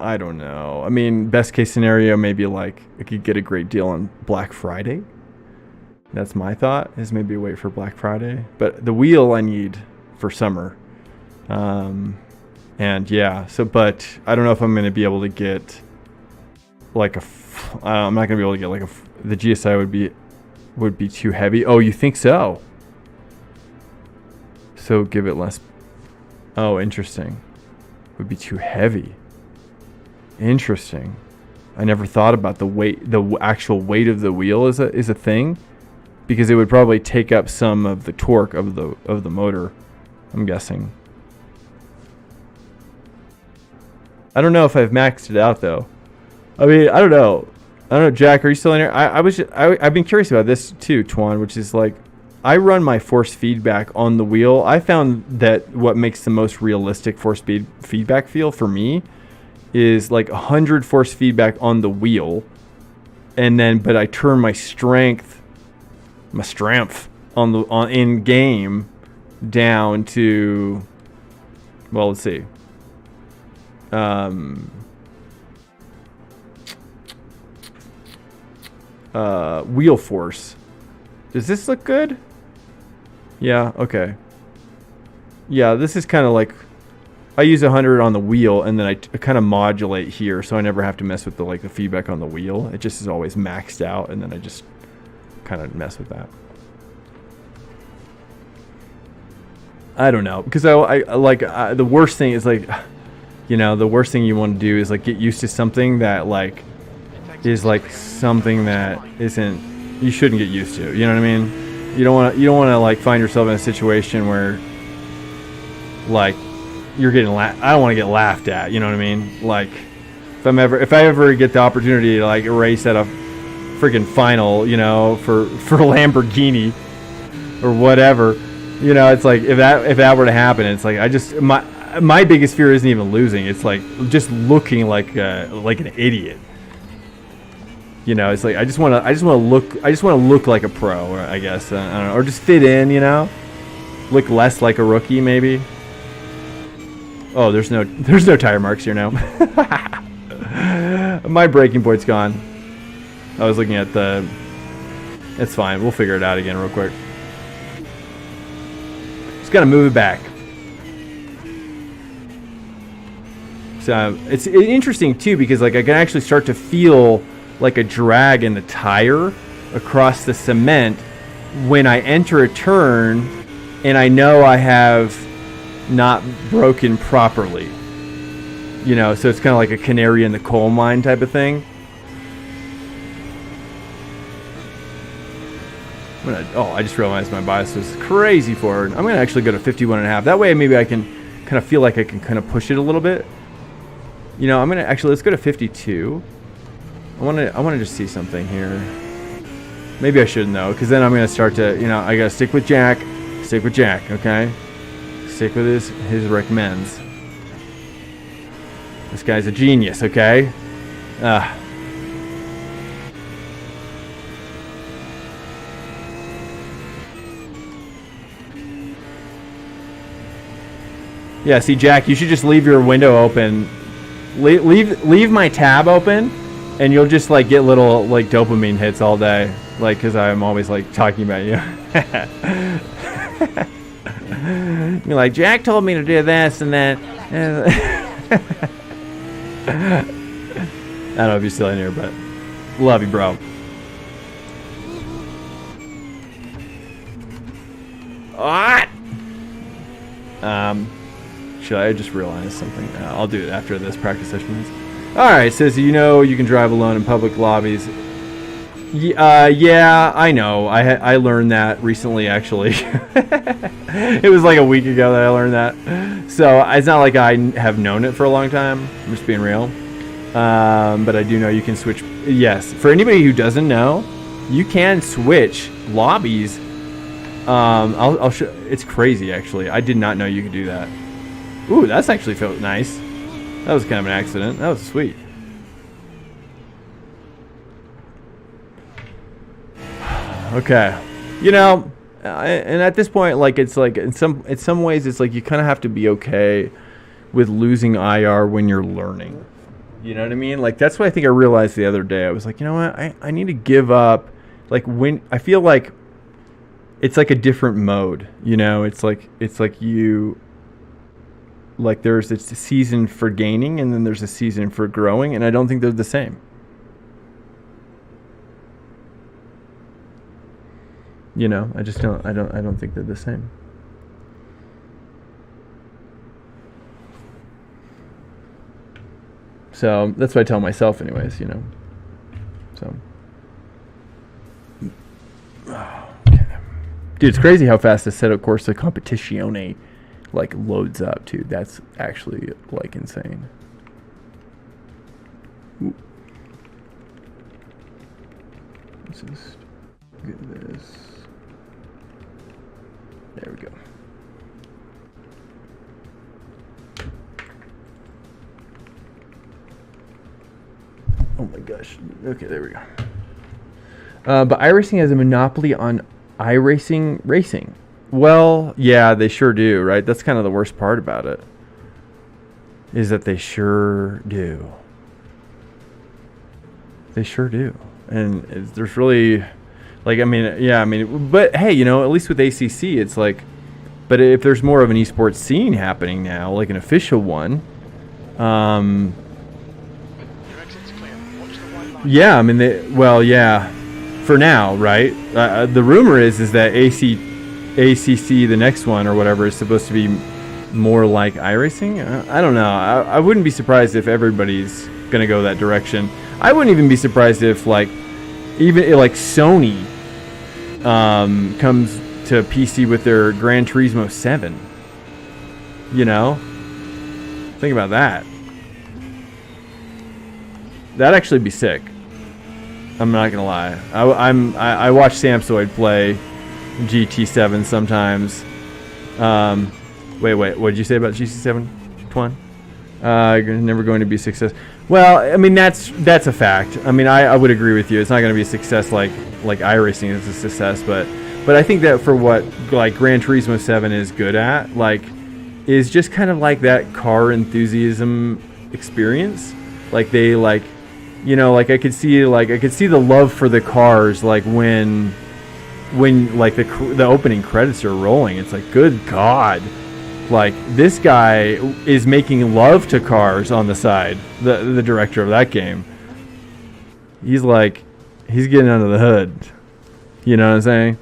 I don't know. I mean, best case scenario, maybe like I could get a great deal on Black Friday. That's my thought, is maybe wait for Black Friday. But the wheel I need for summer. And yeah, but I don't know if I'm going to be able to get like I'm not going to be able to get like the GSI would be too heavy. Oh, you think so? So give it less. Oh, interesting. Would be too heavy. Interesting. I never thought about the weight, the actual weight of the wheel is a thing, because it would probably take up some of the torque of the motor, I'm guessing. I don't know if I've maxed it out though. I mean, I don't know, Jack, are you still in here? I've been curious about this too, Twan, which is like, I run my force feedback on the wheel. I found that what makes the most realistic force feedback feel for me is like 100 force feedback on the wheel, and then but I turn my strength on in game down to, well, let's see, wheel force. Does this look good? Yeah, okay. Yeah, this is kind of like, I use 100 on the wheel, and then I kind of modulate here, so I never have to mess with the feedback on the wheel. It just is always maxed out, and then I just kind of mess with that. I don't know, because the worst thing is like, you know, the worst thing you want to do is like get used to something that like is like something that isn't, you shouldn't get used to. You know what I mean? You don't want to like find yourself in a situation where like you're getting I don't want to get laughed at. You know what I mean? Like if I ever get the opportunity to like race at a freaking final, you know, for Lamborghini or whatever, you know, it's like if that were to happen, it's like my biggest fear isn't even losing. It's like just looking like an idiot. You know, it's like I just want to look like a pro, I guess. I don't know, or just fit in. You know, look less like a rookie, maybe. Oh, there's no tire marks here now. My braking point's gone. I was looking at the. It's fine. We'll figure it out again real quick. Just gotta move it back. So it's interesting too, because like I can actually start to feel like a drag in the tire across the cement when I enter a turn and I know I have not broken properly. You know, so it's kind of like a canary in the coal mine type of thing. I just realized my bias was crazy forward. I'm gonna actually go to 51.5. That way maybe I can kind of feel like I can kind of push it a little bit. You know, I'm gonna actually, let's go to 52. I want to just see something here. Maybe I shouldn't though, because then I'm gonna start to, you know, I gotta stick with Jack, okay? Stick with his recommends. This guy's a genius, okay? Yeah, see, Jack, you should just leave your window open. Leave my tab open, and you'll just like get little like dopamine hits all day, like because I'm always like talking about you. You're like, Jack told me to do this and that. I don't know if you're still in here, but love you, bro. What? Should I just realize something? I'll do it after this practice session ends. Alright, says, you know you can drive alone in public lobbies. Yeah, I know. I learned that recently, actually. It was like a week ago that I learned that. So it's not like I have known it for a long time. I'm just being real. But I do know you can switch. Yes, for anybody who doesn't know, you can switch lobbies. I'll show. It's crazy, actually. I did not know you could do that. Ooh, that's actually felt nice. That was kind of an accident. That was sweet. Okay, you know, and at this point, like it's like in some ways, it's like you kind of have to be okay with losing IR when you're learning. You know what I mean? Like that's what I think I realized the other day. I was like, you know what? I need to give up. Like when I feel like it's like a different mode. You know, it's like you. Like there's a season for gaining and then there's a season for growing, and I don't think they're the same. You know, I just don't. I don't think they're the same. So that's what I tell myself, anyways. You know. So. Okay. Dude, it's crazy how fast the Seto Corsa Competizione like loads up too. That's actually like insane. Ooh. Let's just get this. There we go. Oh my gosh. Okay, there we go. But iRacing has a monopoly on iRacing racing. Well, yeah, they sure do, right? That's kind of the worst part about it. Is that they sure do. They sure do. And there's really, like, I mean, yeah, I mean, but hey, you know, at least with ACC, it's like, but if there's more of an esports scene happening now, like an official one,
Your exit's clear. Watch the white line.
yeah, I mean, well, yeah, for now, right? The rumor is that ACC, the next one or whatever, is supposed to be more like iRacing. I don't know. I wouldn't be surprised if everybody's gonna go that direction. I wouldn't even be surprised if even like Sony comes to PC with their Gran Turismo 7. You know, think about that. That'd actually be sick. I'm not gonna lie. I watch Samsoid play GT7 sometimes. Wait, what did you say about GT7, Twan? Never going to be a success. Well, I mean, that's a fact. I mean, I would agree with you. It's not going to be a success like iRacing is a success, but I think that for what like Gran Turismo 7 is good at, like, is just kind of like that car enthusiasm experience. Like they like, you know, like I could see the love for the cars, like when like the opening credits are rolling. It's like, good God. Like, this guy is making love to cars on the side, the director of that game. He's getting under the hood. You know what I'm saying?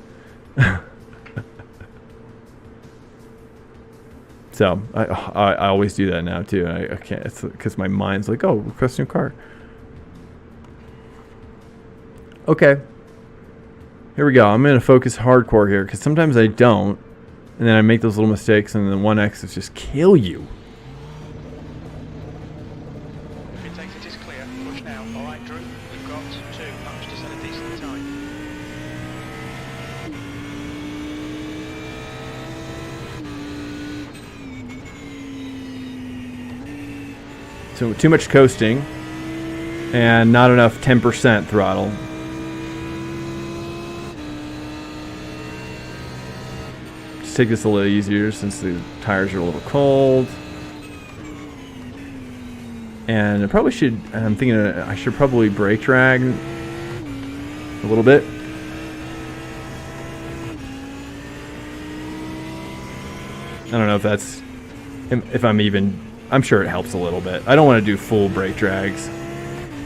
So, I always do that now, too. I can't, it's because my mind's like, oh, request new car. Okay. Here we go. I'm going to focus hardcore here, because sometimes I don't. And then I make those little mistakes, and then 1X is just kill you.
If your exit is clear, push now. Alright, Drew, we've got 2 laps to set a decent time.
So too much coasting, and not enough 10% throttle. Take this a little easier since the tires are a little cold. And I probably should, I'm thinking I should probably brake drag a little bit. I don't know if that's, I'm sure it helps a little bit. I don't want to do full brake drags,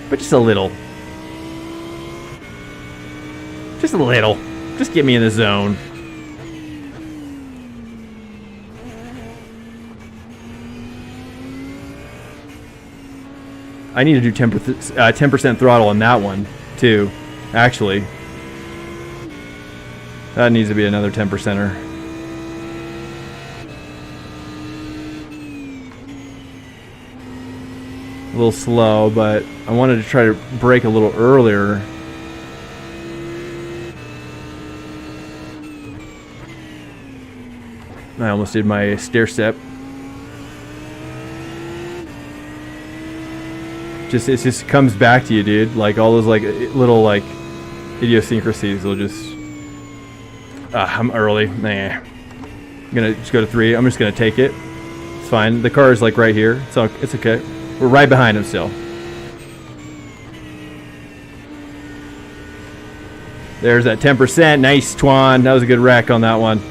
but just a little. Just a little. Just get me in the zone. I need to do 10% throttle on that one, too, actually. That needs to be another 10%er. A little slow, but I wanted to try to brake a little earlier. I almost did my stair step. It just comes back to you, dude. Like all those like little like idiosyncrasies will just. I'm early. Nah. I'm gonna just go to 3. I'm just gonna take it. It's fine. The car is like right here, so it's okay. We're right behind him still. There's that 10%. Nice, Twan. That was a good wreck on that one.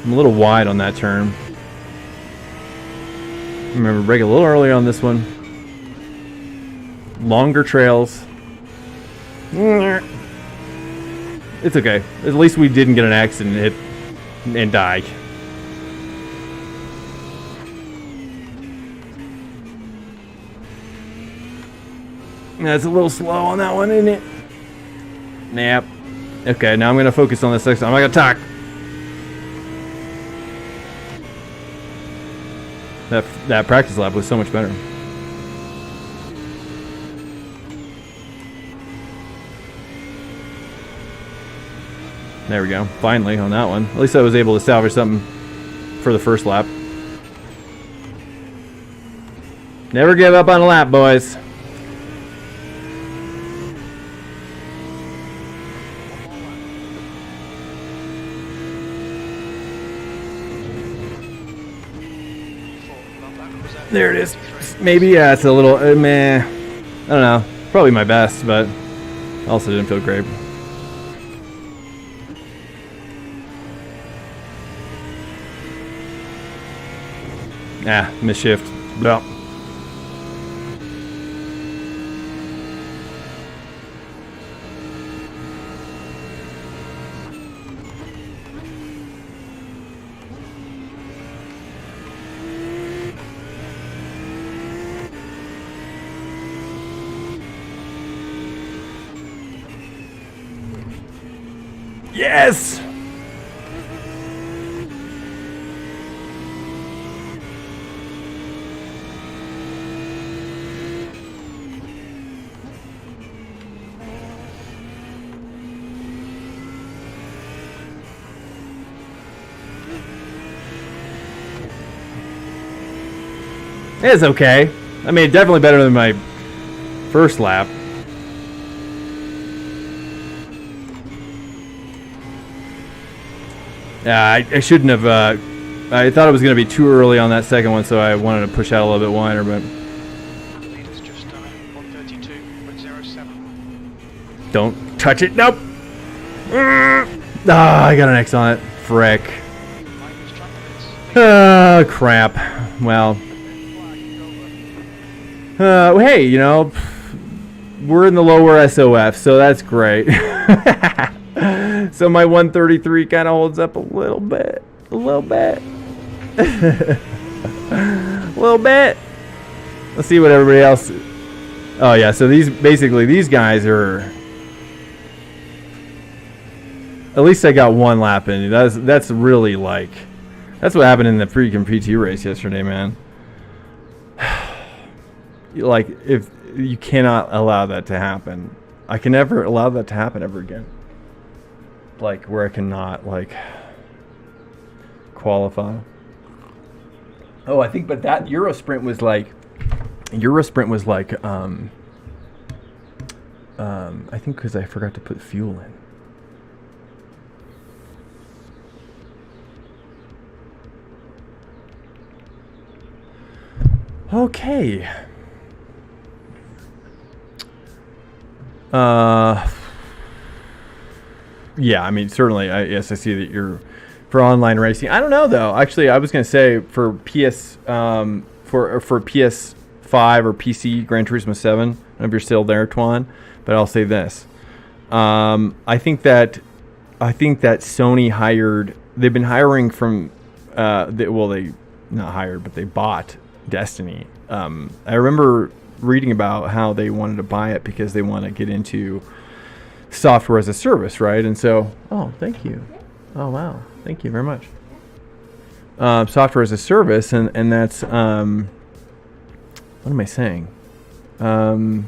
I'm a little wide on that turn. Remember, brake a little early on this one. Longer trails. It's okay. At least we didn't get an accident and die. That's a little slow on that one, isn't it? Yep. Okay, now I'm going to focus on this next time. I'm not going to talk. That practice lap was so much better. There we go. Finally on that one. At least I was able to salvage something for the first lap. Never give up on a lap, boys.
was Audi
There it is.
GT3.
Maybe, yeah, it's a little, meh. I don't know. Probably my best, but also didn't feel great. Ah, misshift. Blah. Yes! It's okay. I mean, definitely better than my first lap. Yeah, I shouldn't have. I thought it was going to be too early on that second one, so I wanted to push out a little bit wider, but
The leader's just 132.07.
don't touch it. Nope. Ah, I got an X on it. Frick.
Mike was track limits.
Ah, crap. Well. Hey, you know, we're in the lower SOF, so that's great. So my 133 kind of holds up a little bit. A little bit. A little bit. Let's see what everybody else... Oh, yeah, so these guys are... At least I got one lap in. That's really like... That's what happened in the freaking PT race yesterday, man. Like, if you cannot allow that to happen. I can never allow that to happen ever again. Like, where I cannot, like, qualify. Oh, I think, but that Euro Sprint was like, I think because I forgot to put fuel in. Okay. Yeah, I mean, certainly, yes, I see that you're for online racing. I don't know though. Actually, I was gonna say for PS, for PS5 or PC Gran Turismo 7. I don't know if you're still there, Twan, but I'll say this. I think that Sony hired. They've been hiring from. They not hired, but they bought Destiny. I remember reading about how they wanted to buy it because they want to get into software as a service, right? And so, oh, thank you. Oh, wow. Thank you very much. Software as a service, and that's, what am I saying? And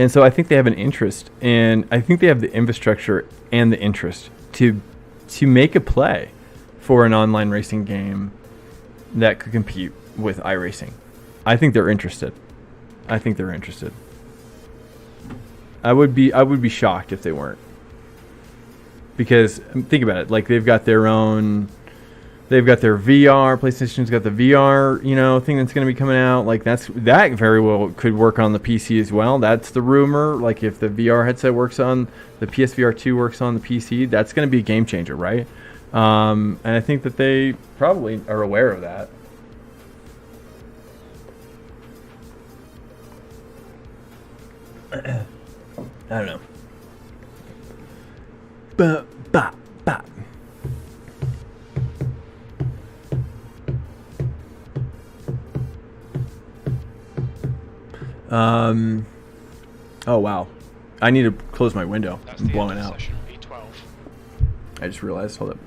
so I think they have an interest, and I think they have the infrastructure and the interest to make a play for an online racing game that could compete with iRacing. I think they're interested. I would be shocked if they weren't. Because think about it, like they've got their VR, PlayStation's got the VR, thing that's going to be coming out. Like that very well could work on the PC as well. That's the rumor. Like if the VR headset works on the PSVR 2 works on the PC, that's going to be a game changer, right? And I think that they probably are aware of that. I don't know. Ba. Oh wow. I need to close my window.
That's
I'm
the
blowing
end of
out.
session P12.
I just realized. Hold up.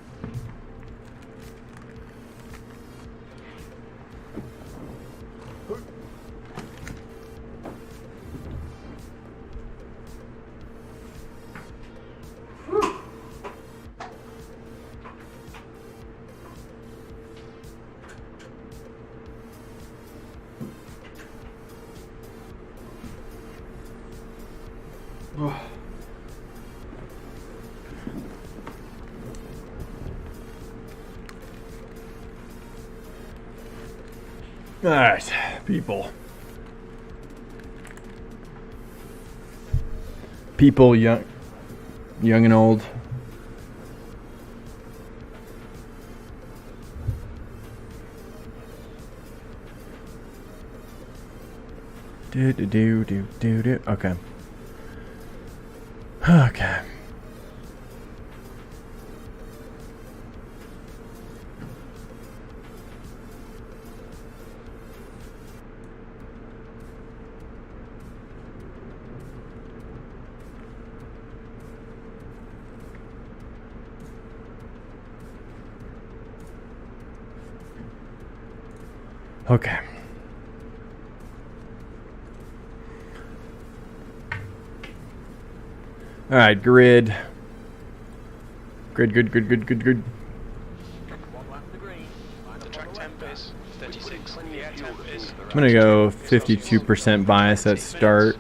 All right, people. People, young and old. Do. Okay. Okay. Okay. All right, grid. Good.
The track temp is 36. The air temp is.
I'm gonna go 52% bias at start.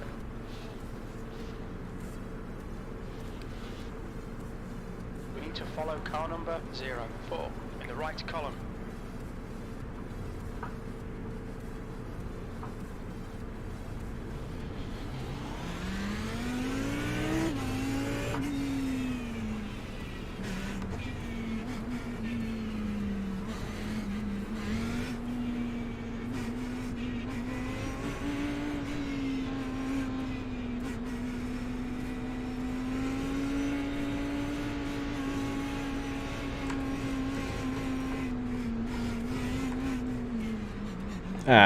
We need to follow car number 04 in the right column.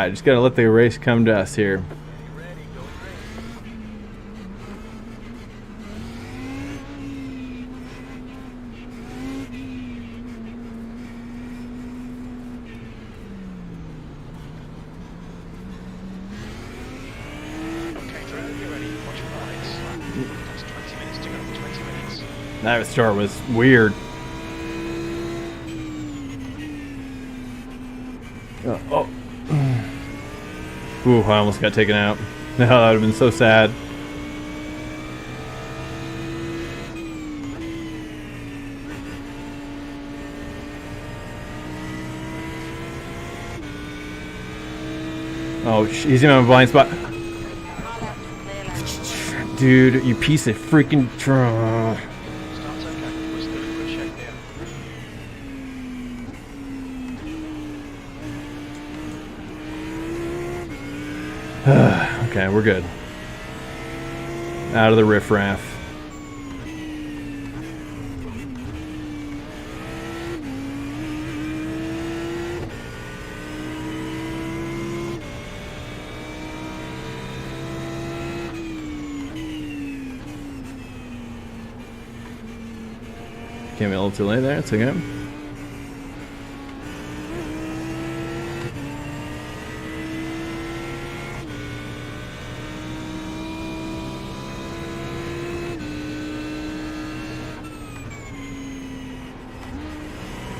Just gotta let the race come to us here.
Okay, Drew, you ready? Watch your lights. That's 20 minutes to go. 20 minutes.
That start was weird. Oh. Ooh, I almost got taken out. That would have been so sad. Oh, he's in my blind spot. Dude, you piece of freaking...
Starts okay. We're still in good shape here.
Okay, we're good. Out of the riffraff. Came a little too late there, it's okay.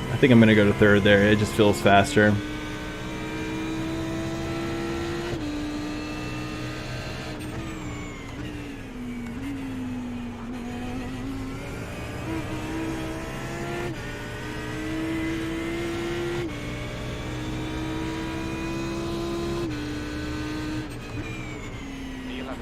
I think I'm gonna go to third there, it just feels faster.
The 11.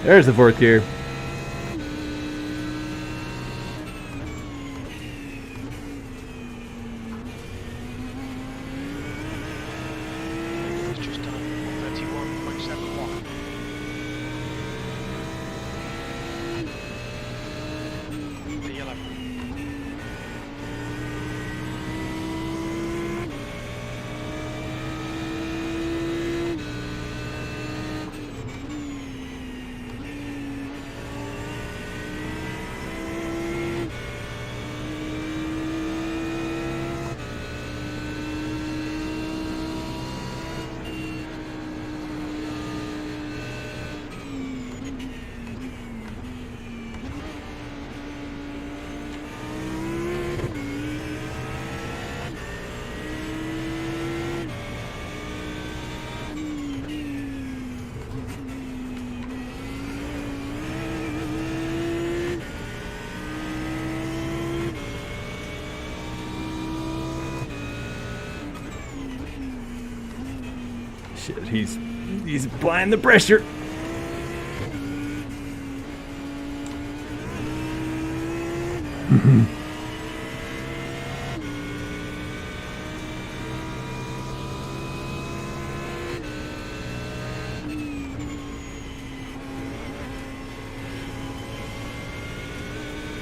There's the fourth gear.
It's just done 31.71. The yellow.
Shit, he's applying the pressure.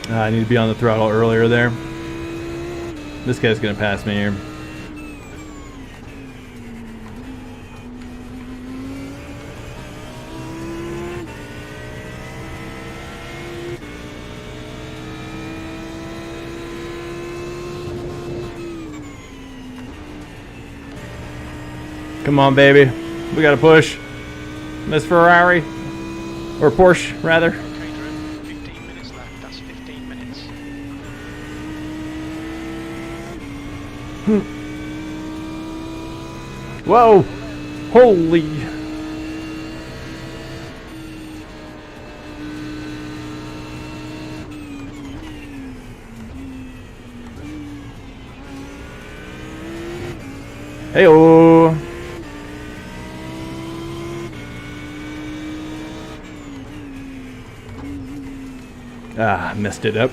I need to be on the throttle earlier there. This guy's gonna pass me here. Come on, baby. We gotta push. Miss Ferrari. Or Porsche, rather.
Okay, Drew. 15 minutes left. That's 15 minutes.
Whoa! Holy! Hey-oh! Ah, messed it up.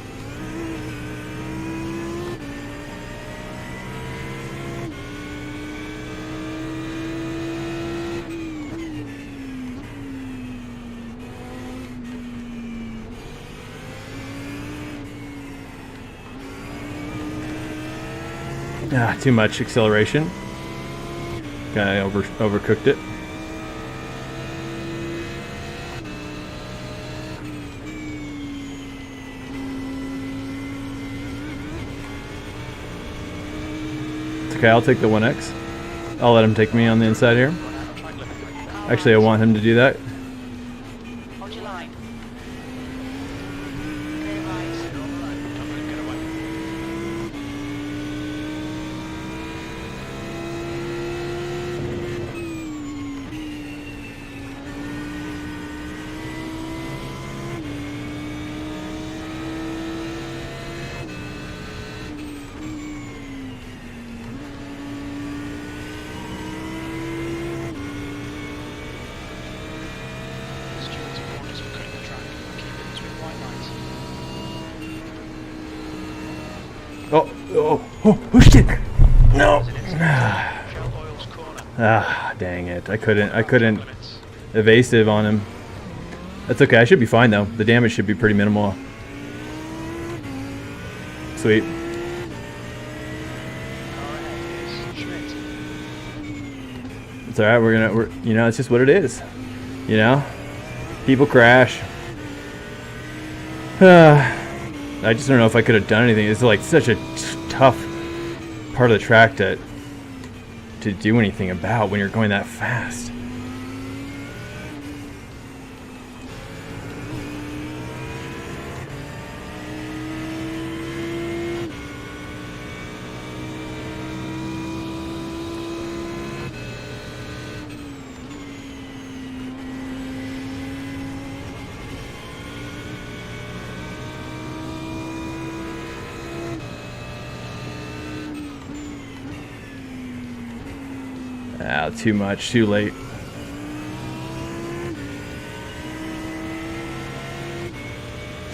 Ah, too much acceleration. Guy overcooked it. It's okay, I'll take the 1X. I'll let him take me on the inside here. Actually, I want him to do that.
Hold your line. Clear right.
Get away. Stewards and corners for cutting the track. Keep it between white lines.
Oh shit! No!
Shell oils corner.
Ah, dang it. I couldn't evasive on him. That's okay, I should be fine though. The damage should be pretty minimal. Sweet.
Car ahead is Schmidt.
It's alright, we're you know, it's just what it is. You know? People crash. I just don't know if I could have done anything. It's like such a tough part of the track to do anything about when you're going that fast. Ah, too much, too late.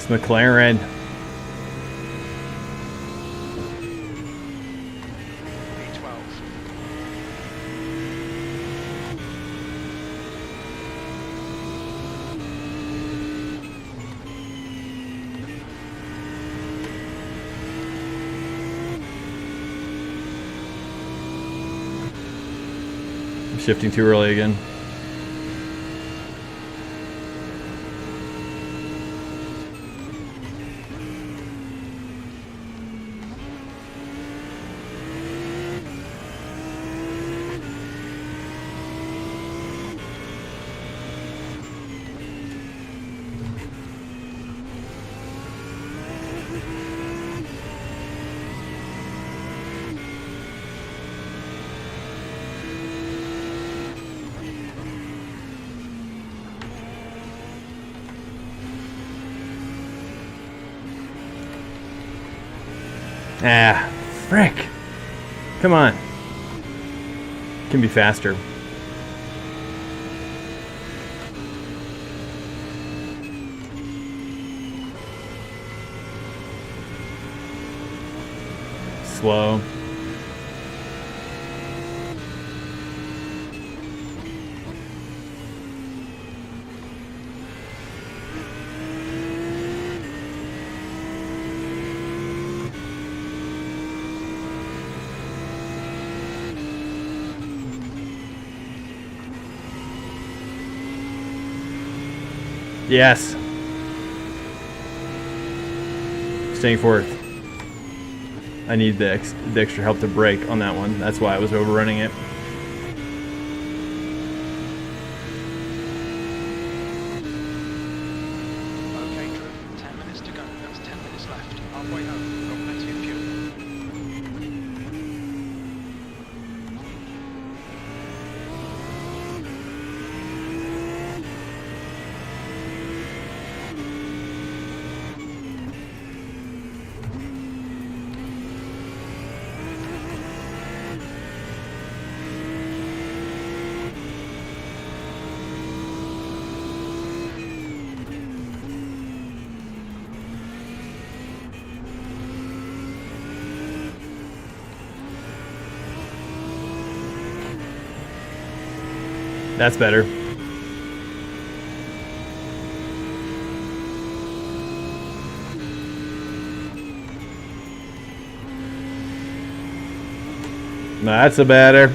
McLaren.
V12.
I'm shifting too early again. Ah, frick. Come on. Can be faster. Slow. Yes. Staying fourth. I need the extra help to brake on that one. That's why I was overrunning it.
Okay, Drew. 10 minutes to go. That's 10 minutes left. Halfway home. Got plenty of fuel.
That's better. That's a better.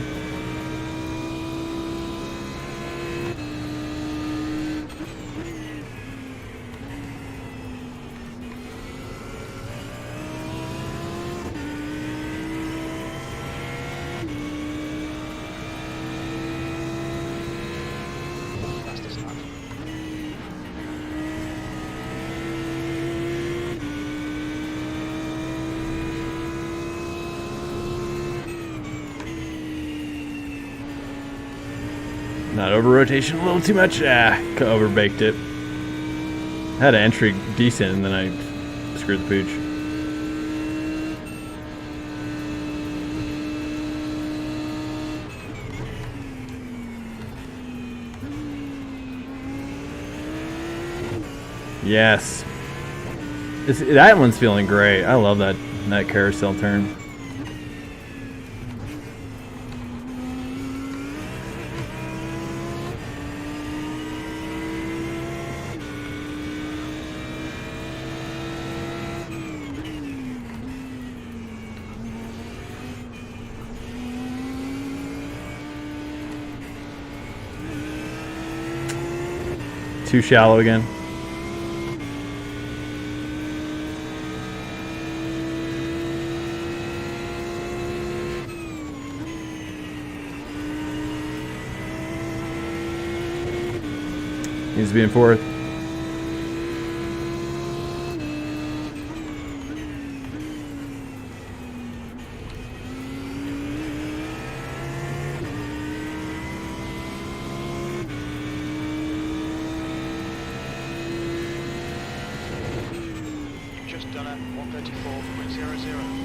Fastest lap.
Not over rotation a little too much. Ah, over baked it. Had an entry decent and then I screwed the pooch. Yes. That one's feeling great. I love that carousel turn. Too shallow again. Needs to be in fourth.
You've just done a 134.00.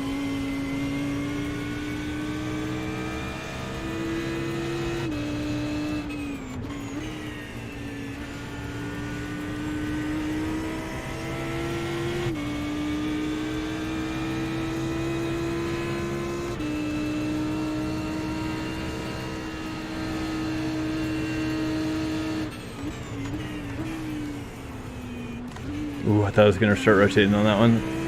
Ooh, I thought I was going to start rotating on that one.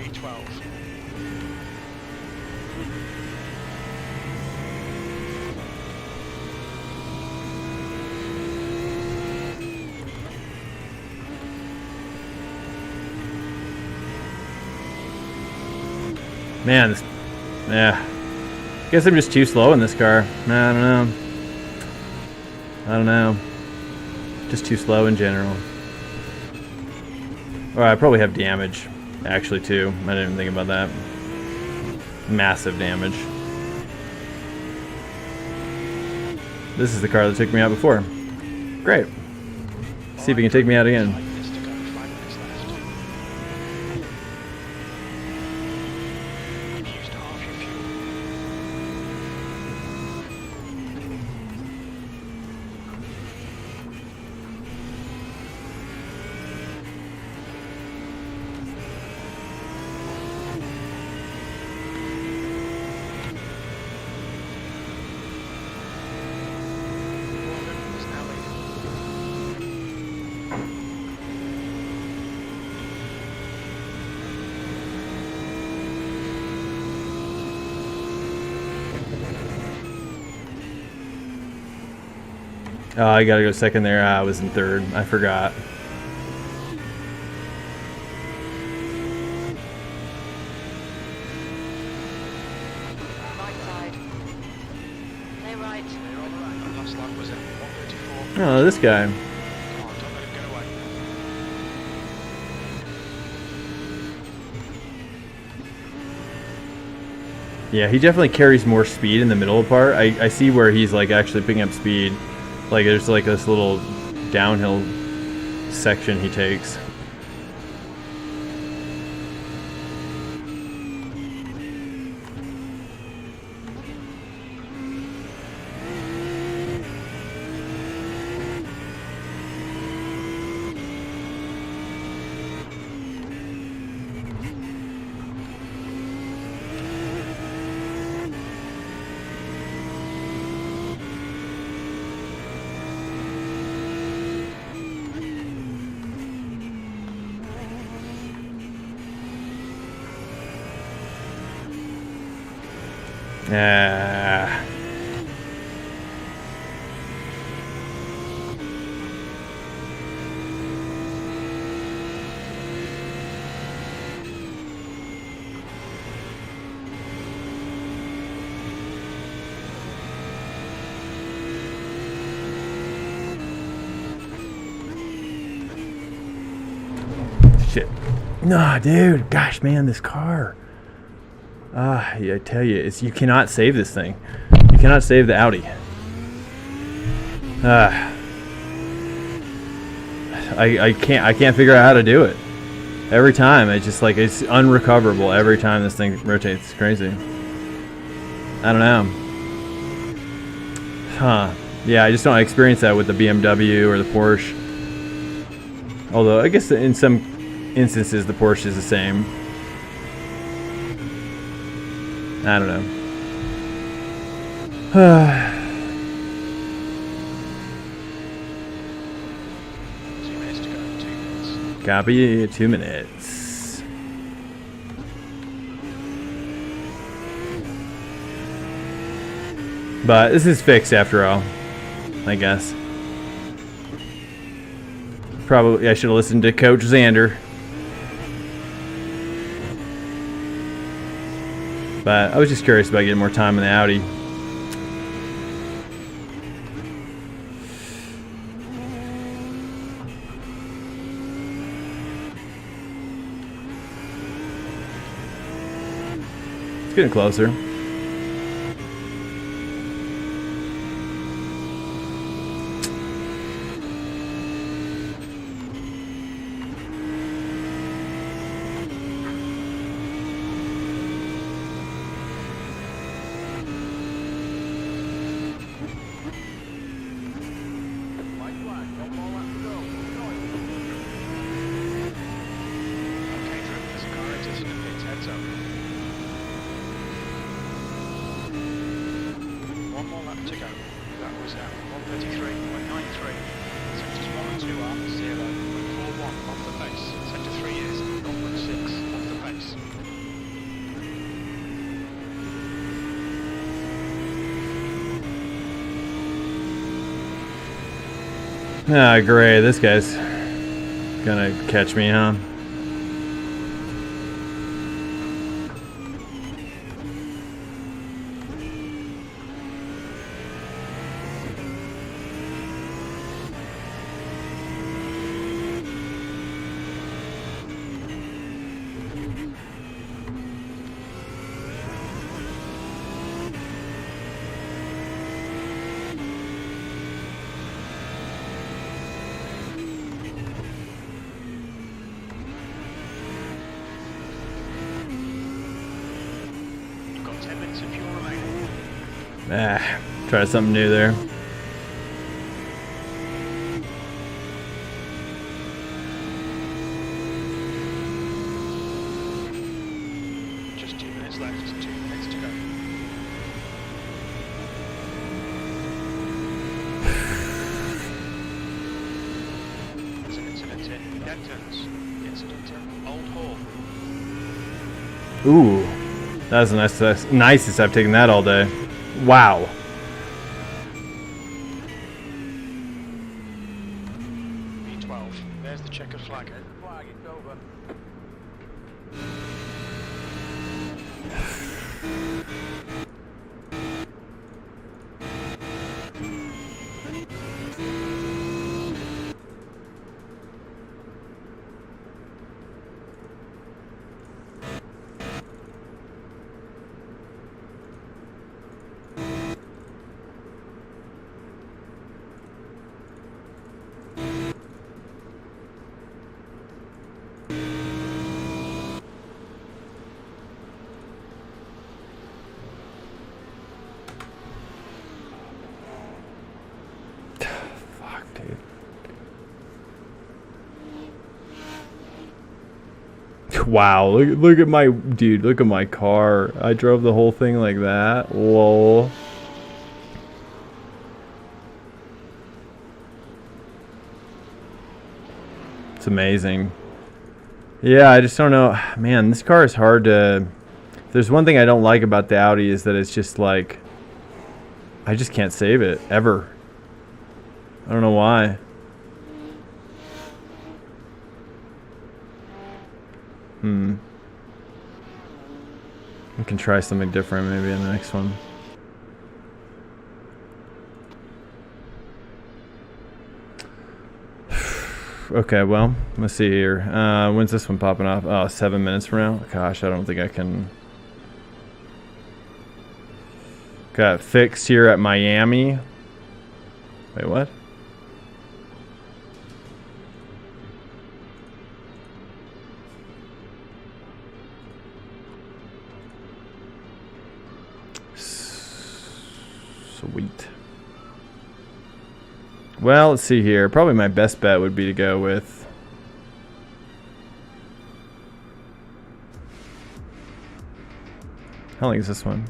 V12.
Man, this, yeah. Guess I'm just too slow in this car. Nah, I don't know. I don't know. Just too slow in general. Or I probably have damage, actually, too. I didn't even think about that. Massive damage. This is the car that took me out before. Great. See if he can take me out again.
5 minutes to go, 5 minutes left. You've used half your fuel. Oulton is now leading.
Oh, I gotta go second there. I was in third. I forgot.
Right side. Stay right.
They're on the right. That last lap was at 134.
Oh, this guy.
Come on, don't let him get away.
Yeah, he definitely carries more speed in the middle part. I see where he's like actually picking up speed. Like there's like this little downhill section he takes. Ah. Shit. Nah, dude. Gosh, man, this car. Yeah, I tell you, you cannot save this thing. You cannot save the Audi. I can't figure out how to do it. Every time, it's just like it's unrecoverable. Every time this thing rotates, it's crazy. I don't know. Huh? Yeah, I just don't experience that with the BMW or the Porsche. Although I guess in some instances the Porsche is the same. I don't know.
2 minutes to go, 2 minutes.
Copy, 2 minutes. But this is fixed after all, I guess. Probably I should have listened to Coach Xander. But I was just curious about getting more time in the Audi. It's getting closer.
Okay, Drew, there's a car exiting the pit, heads up. One more lap to go. That was at 1:33.93. Sectors 1 and 2 are 0.41 off the pace. Sector 3 is 0.6 off the pace.
Ah, great. This guy's gonna catch me, huh?
You've got 10 minutes of fuel remaining.
Ah, try something new there.
Just 2 minutes left, 2 minutes to go. There's an incident in Denton's. Incident in Old Hall.
Ooh, that's the nicest I've taken that all day. Wow.
B12. There's the checkered flag.
Fuck, dude. Wow, look at my dude, look at my car. I drove the whole thing like that. Lol. It's amazing. Yeah, I just don't know. Man, this car is hard to... If there's one thing I don't like about the Audi is that it's just like... I just can't save it, ever. I don't know why. We can try something different maybe in the next one. Okay, well, let's see here. When's this one popping off? Oh, 7 minutes from now? Gosh, I don't think I can... Got fixed here at Miami. Wait, what? Sweet. Well, let's see here. Probably my best bet would be to go with... How long is this one?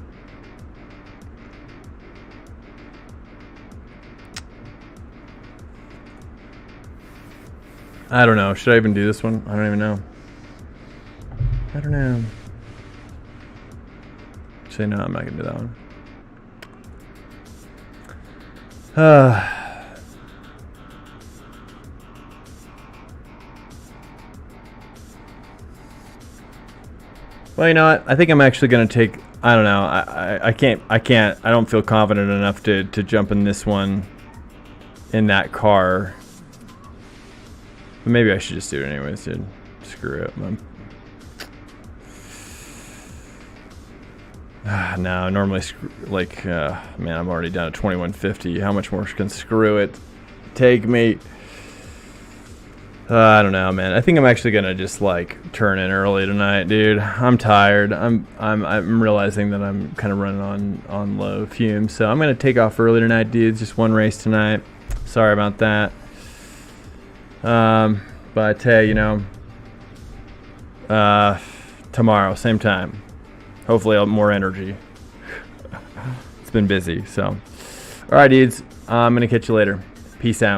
I don't know. Should I even do this one? I don't even know. I don't know. Actually, no, I'm not going to do that one. Well, you know what? I think I'm actually gonna take. I don't know. I can't. I don't feel confident enough to jump in this one. In that car. But maybe I should just do it anyways, dude. Screw it. No, normally, man, I'm already down at 2150. How much more can screw it take me? I don't know, man. I think I'm actually gonna just like turn in early tonight, dude. I'm tired. I'm realizing that I'm kind of running on low fumes, so I'm gonna take off early tonight, dudes. Just one race tonight. Sorry about that. But hey, you know, tomorrow, same time. Hopefully I'll have more energy. It's been busy, so. Alright, dudes. I'm going to catch you later. Peace out.